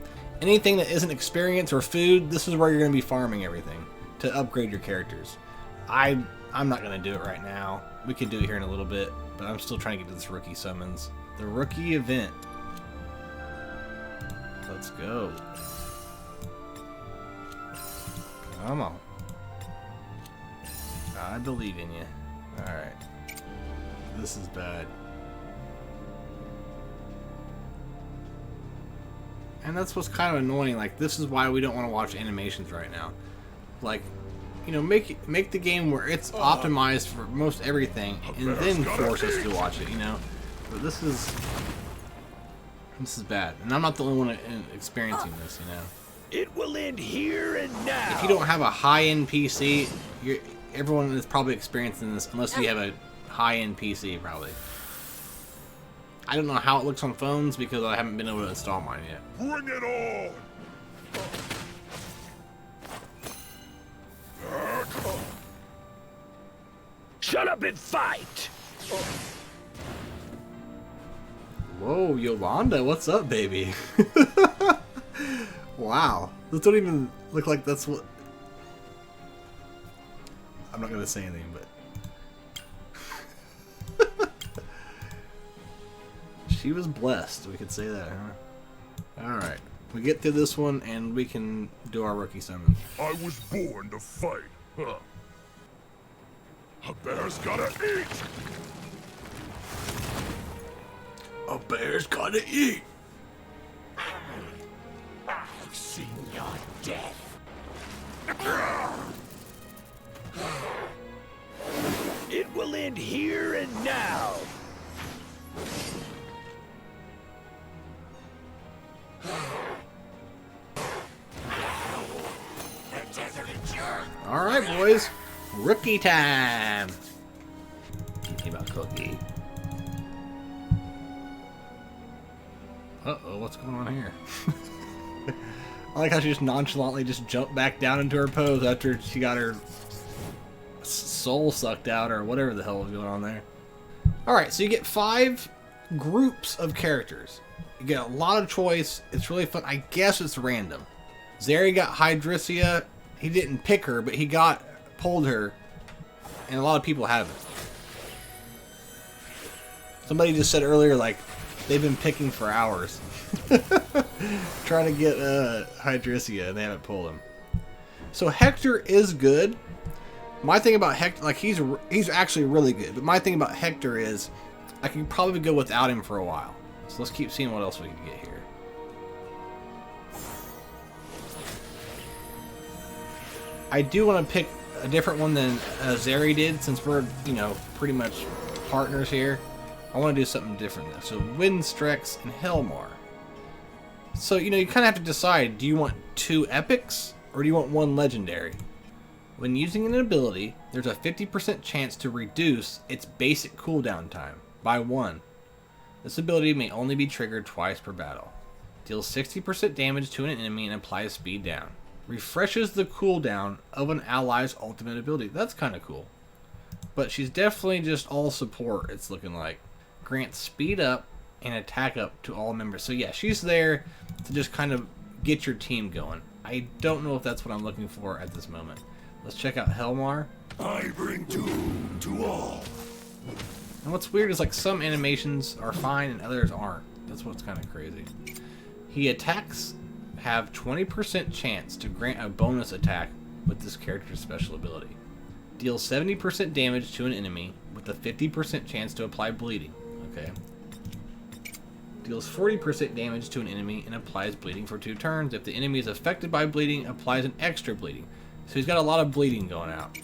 anything that isn't experience or food, this is where you're going to be farming everything to upgrade your characters. I'm not going to do it right now. We can do it here in a little bit, but I'm still trying to get to this rookie summons. The rookie event. Let's go. Come on. I believe in you. Alright. This is bad. And that's what's kind of annoying. Like, this is why we don't want to watch animations right now. Like, you know, make the game where it's optimized for most everything, and then force us to watch it, you know? But this is bad. And I'm not the only one experiencing this, you know? It will end here and now. If you don't have a high-end PC, everyone is probably experiencing this, unless you have a high-end PC, probably. I don't know how it looks on phones because I haven't been able to install mine yet. Bring it on! Shut up and fight! Whoa, Yolanda, what's up, baby? Wow. Those don't even look like that's what... I'm not going to say anything, but... She was blessed, we could say that, huh? Alright. We get through this one, and we can do our rookie summon. I was born to fight, huh? A bear's gotta eat! A bear's gotta eat! I've seen your death. It will end here and now. Alright, boys. Rookie time! Give me my cookie. Uh-oh, what's going on here? I like how she just nonchalantly just jumped back down into her pose after she got her soul sucked out or whatever the hell was going on there. Alright, so you get 5 groups of characters. You get a lot of choice. It's really fun. I guess it's random. Zeri got Hydrisia. He didn't pick her, but he pulled her. And a lot of people haven't. Somebody just said earlier, like, they've been picking for hours. Trying to get Hydrisia, and they haven't pulled him. So Hector is good. My thing about Hector, like, he's actually really good. But my thing about Hector is, I can probably go without him for a while. So let's keep seeing what else we can get here. I do want to pick a different one than Zeri did, since we're, you know, pretty much partners here. I want to do something different though. So Windstrex and Helmar. So, you know, you kind of have to decide, do you want 2 epics or do you want 1 legendary? When using an ability, there's a 50% chance to reduce its basic cooldown time by 1. This ability may only be triggered twice per battle. Deals 60% damage to an enemy and applies speed down. Refreshes the cooldown of an ally's ultimate ability. That's kind of cool. But she's definitely just all support, it's looking like. Grants speed up and attack up to all members. So yeah, she's there to just kind of get your team going. I don't know if that's what I'm looking for at this moment. Let's check out Helmar. I bring doom to all. And what's weird is, like, some animations are fine and others aren't. That's what's kind of crazy. He attacks have 20% chance to grant a bonus attack with this character's special ability. Deals 70% damage to an enemy with a 50% chance to apply bleeding. Okay. Deals 40% damage to an enemy and applies bleeding for 2 turns. If the enemy is affected by bleeding, applies an extra bleeding. So he's got a lot of bleeding going out.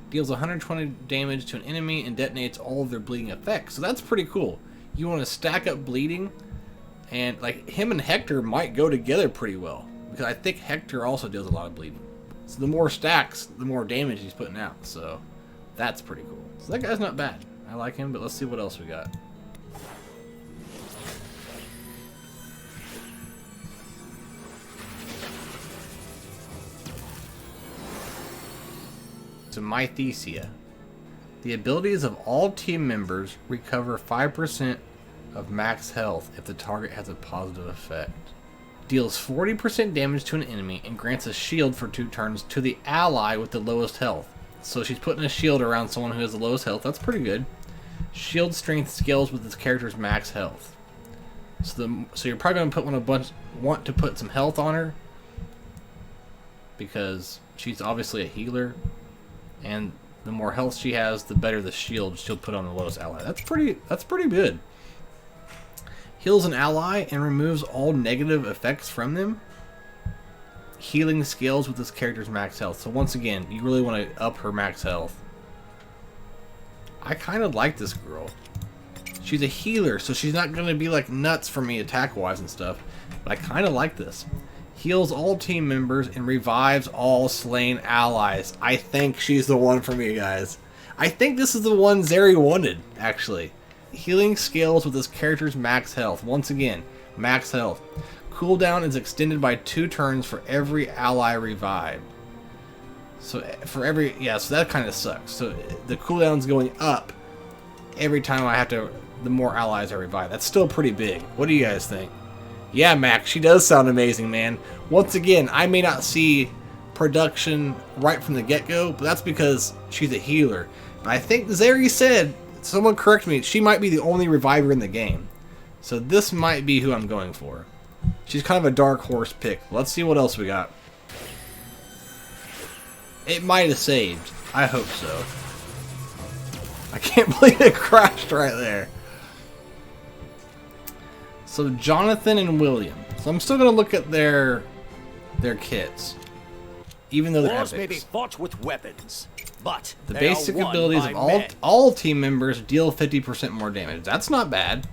Deals 120 damage to an enemy and detonates all of their bleeding effects. So that's pretty cool. You want to stack up bleeding, and like him and Hector might go together pretty well, because I think Hector also deals a lot of bleeding. So the more stacks, the more damage he's putting out. So that's pretty cool. So that guy's not bad. I like him, but let's see what else we got. So Mythesia. The abilities of all team members recover 5% of max health if the target has a positive effect. Deals 40% damage to an enemy and grants a shield for 2 turns to the ally with the lowest health. So she's putting a shield around someone who has the lowest health. That's pretty good. Shield strength scales with this character's max health. So you're probably going to want to put some health on her, because she's obviously a healer. And the more health she has, the better the shield she'll put on the lowest ally. That's pretty good. Heals an ally and removes all negative effects from them. Healing scales with this character's max health. So once again, you really want to up her max health. I kind of like this girl. She's a healer, so she's not going to be like nuts for me attack-wise and stuff. But I kind of like this. Heals all team members and revives all slain allies. I think she's the one for me, guys. I think this is the one Zeri wanted, actually. Healing scales with this character's max health. Once again, max health. Cooldown is extended by 2 turns for every ally revived. So for every, yeah, so that kind of sucks. So the cooldown's going up every time I have to, the more allies I revive. That's still pretty big. What do you guys think? Yeah, Max, she does sound amazing, man. Once again, I may not see production right from the get-go, but that's because she's a healer. But I think Zeri said, someone correct me, she might be the only reviver in the game. So this might be who I'm going for. She's kind of a dark horse pick. Let's see what else we got. It might have saved. I hope so. I can't believe it crashed right there. So Jonathan and William. So I'm still going to look at their kits. Even though they're Wars may be epics. fought with weapons, but The they basic are won abilities by of men. all team members deal 50% more damage. That's not bad.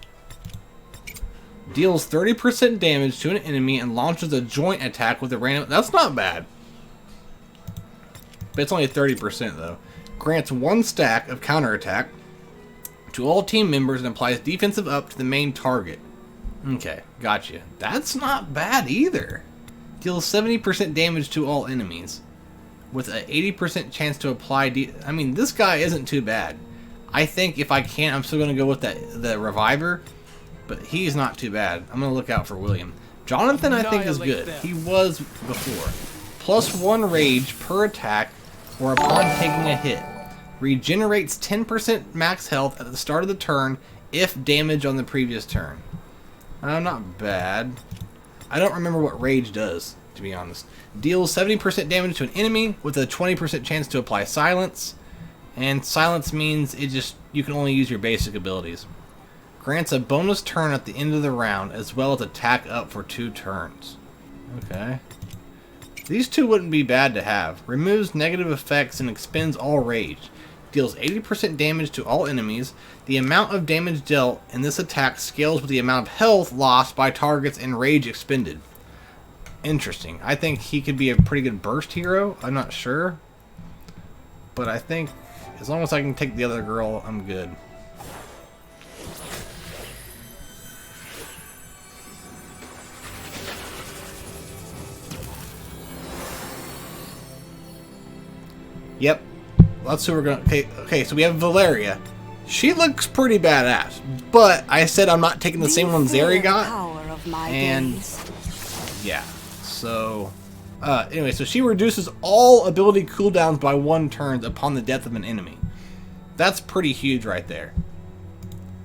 Deals 30% damage to an enemy and launches a joint attack with a random... That's not bad. But it's only 30% though. Grants 1 stack of counterattack to all team members and applies defensive up to the main target. Okay, gotcha. That's not bad either. Deals 70% damage to all enemies with an 80% chance to apply... I mean, this guy isn't too bad. I think if I can, I'm still going to go with the Reviver, but he's not too bad. I'm going to look out for William. Jonathan, I think, is good. He was before. +1 rage per attack or upon taking a hit. Regenerates 10% max health at the start of the turn if damaged on the previous turn. Not bad. I don't remember what rage does, to be honest. Deals 70% damage to an enemy with a 20% chance to apply silence. And silence means you can only use your basic abilities. Grants a bonus turn at the end of the round as well as attack up for 2 turns. Okay. These 2 wouldn't be bad to have. Removes negative effects and expends all rage. Deals 80% damage to all enemies. The amount of damage dealt in this attack scales with the amount of health lost by targets and rage expended. Interesting. I think he could be a pretty good burst hero. I'm not sure. But I think as long as I can take the other girl, I'm good. Yep. That's who we're gonna... Okay, so we have Valeria. She looks pretty badass. But I said I'm not taking the same one Zeri got. And... yeah. So... anyway, so she reduces all ability cooldowns by 1 turn upon the death of an enemy. That's pretty huge right there.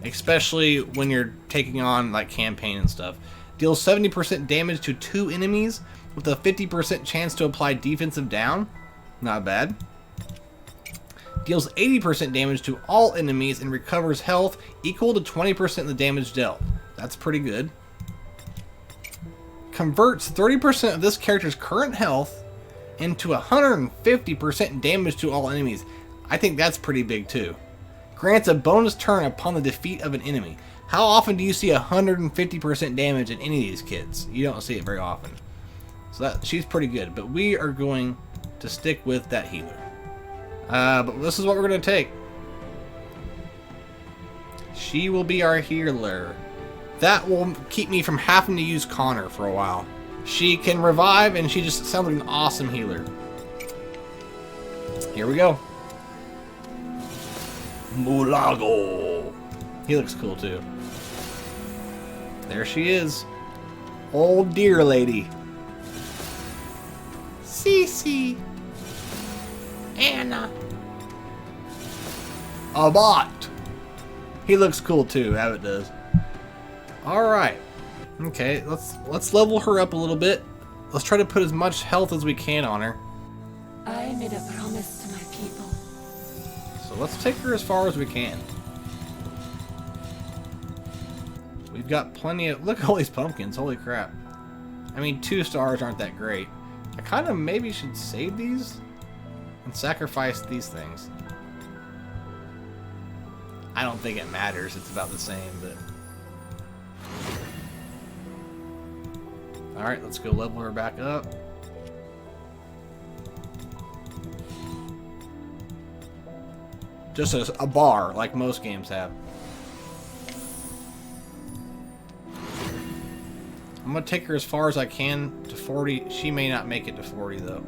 Especially when you're taking on, like, campaign and stuff. Deals 70% damage to 2 enemies with a 50% chance to apply defensive down. Not bad. Deals 80% damage to all enemies and recovers health equal to 20% of the damage dealt. That's pretty good. Converts 30% of this character's current health into 150% damage to all enemies. I think that's pretty big too. Grants a bonus turn upon the defeat of an enemy. How often do you see 150% damage in any of these kits? You don't see it very often. So she's pretty good, but we are going to stick with that healer. But this is what we're going to take. She will be our healer. That will keep me from having to use Connor for a while. She can revive, and she just sounds like an awesome healer. Here we go. Mulago. He looks cool, too. There she is. Old deer lady. Cece. Anna. A bot. He looks cool too, Abbott does. Alright. Okay, let's level her up a little bit. Let's try to put as much health as we can on her. I made a promise to my people. So let's take her as far as we can. We We've got plenty of... Look at all these pumpkins. Holy crap. I mean, 2 stars aren't that great. I kind of maybe should save these and sacrifice these things. I don't think it matters. It's about the same, but... Alright, let's go level her back up. Just a bar, like most games have. I'm gonna take her as far as I can to 40. She may not make it to 40, though.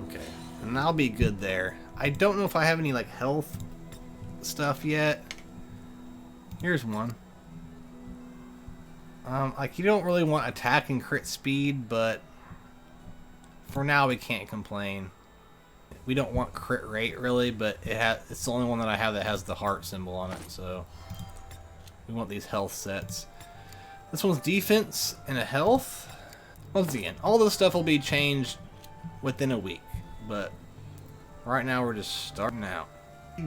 Okay, and I'll be good there. I don't know if I have any, like, health stuff yet. Here's one. Like, you don't really want attack and crit speed, but for now we can't complain. We don't want crit rate, really, but it's the only one that I have that has the heart symbol on it, so we want these health sets. This one's defense and a health. Once again, all this stuff will be changed within a week, but right now we're just starting out.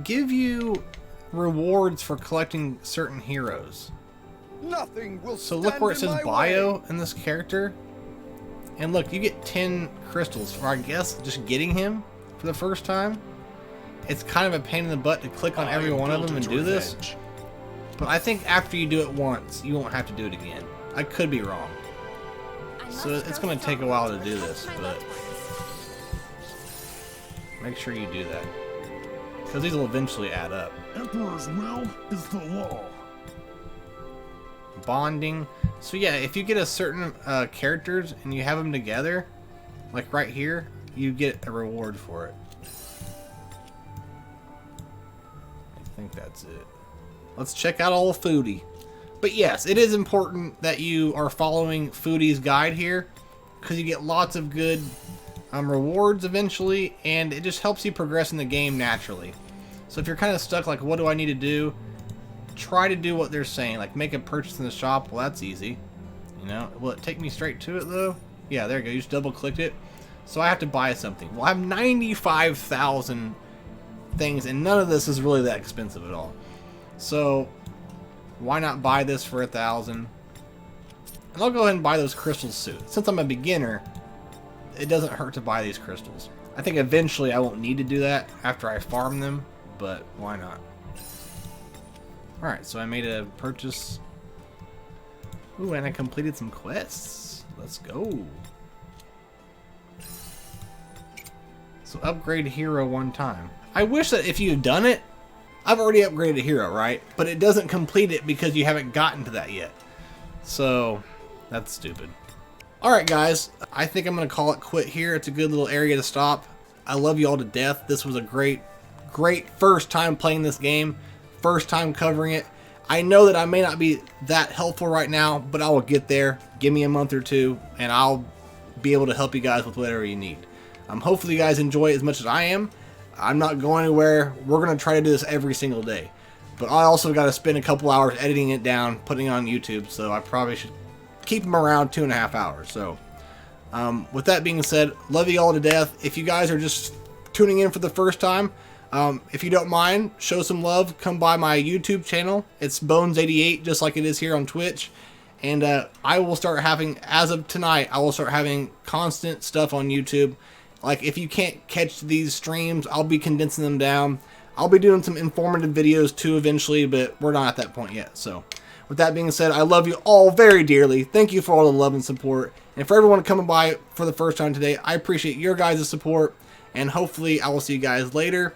Give you rewards for collecting certain heroes. Nothing will So look where it says bio in this character. And look, you get 10 crystals for, I guess, just getting him for the first time. It's kind of a pain in the butt to click on every one of them and do this. But I think after you do it once, you won't have to do it again. I could be wrong. So it's going to take a while to do this, but make sure you do that. Because these will eventually add up. Emperor's will is the law. Bonding. So yeah, if you get a certain characters and you have them together, like right here, you get a reward for it. I think that's it. Let's check out all of Foodie. But yes, it is important that you are following Foodie's guide here, because you get lots of good rewards eventually, and it just helps you progress in the game naturally. So if you're kind of stuck, like, what do I need to do? Try to do what they're saying, like make a purchase in the shop. Well, that's easy. You know, will it take me straight to it though? Yeah, there you go. You just double clicked it. So I have to buy something. Well, I have 95,000 things, and none of this is really that expensive at all. So why not buy this for 1,000? And I'll go ahead and buy those crystals soon. Since I'm a beginner, it doesn't hurt to buy these crystals. I think eventually I won't need to do that after I farm them, but why not? Alright, so I made a purchase. Ooh, and I completed some quests. Let's go. So upgrade hero one time. I wish that if you've done it, I've already upgraded a hero, right? But it doesn't complete it because you haven't gotten to that yet. So, that's stupid. Alright guys, I think I'm going to call it quit here. It's a good little area to stop. I love you all to death. This was a great first time playing this game. First time covering it. I know that I may not be that helpful right now, but I will get there. Give me a month or two, and I'll be able to help you guys with whatever you need. Hopefully you guys enjoy it as much as I am. I'm not going anywhere. We're going to try to do this every single day. But I also got to spend a couple hours editing it down, putting it on YouTube, so I probably should keep them around 2.5 hours. So, with that being said, love you all to death. If you guys are just tuning in for the first time, if you don't mind, show some love. Come by my YouTube channel. It's Bones88, just like it is here on Twitch. And I will start having, as of tonight, I will start having constant stuff on YouTube. Like, if you can't catch these streams, I'll be condensing them down. I'll be doing some informative videos too eventually, but we're not at that point yet. So, with that being said, I love you all very dearly. Thank you for all the love and support. And for everyone coming by for the first time today, I appreciate your guys' support. And hopefully, I will see you guys later.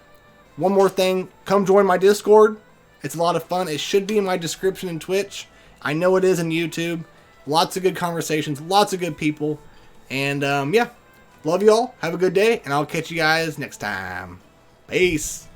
One more thing, come join my Discord. It's a lot of fun. It should be in my description in Twitch. I know it is in YouTube. Lots of good conversations, lots of good people. And yeah, love you all. Have a good day, and I'll catch you guys next time. Peace.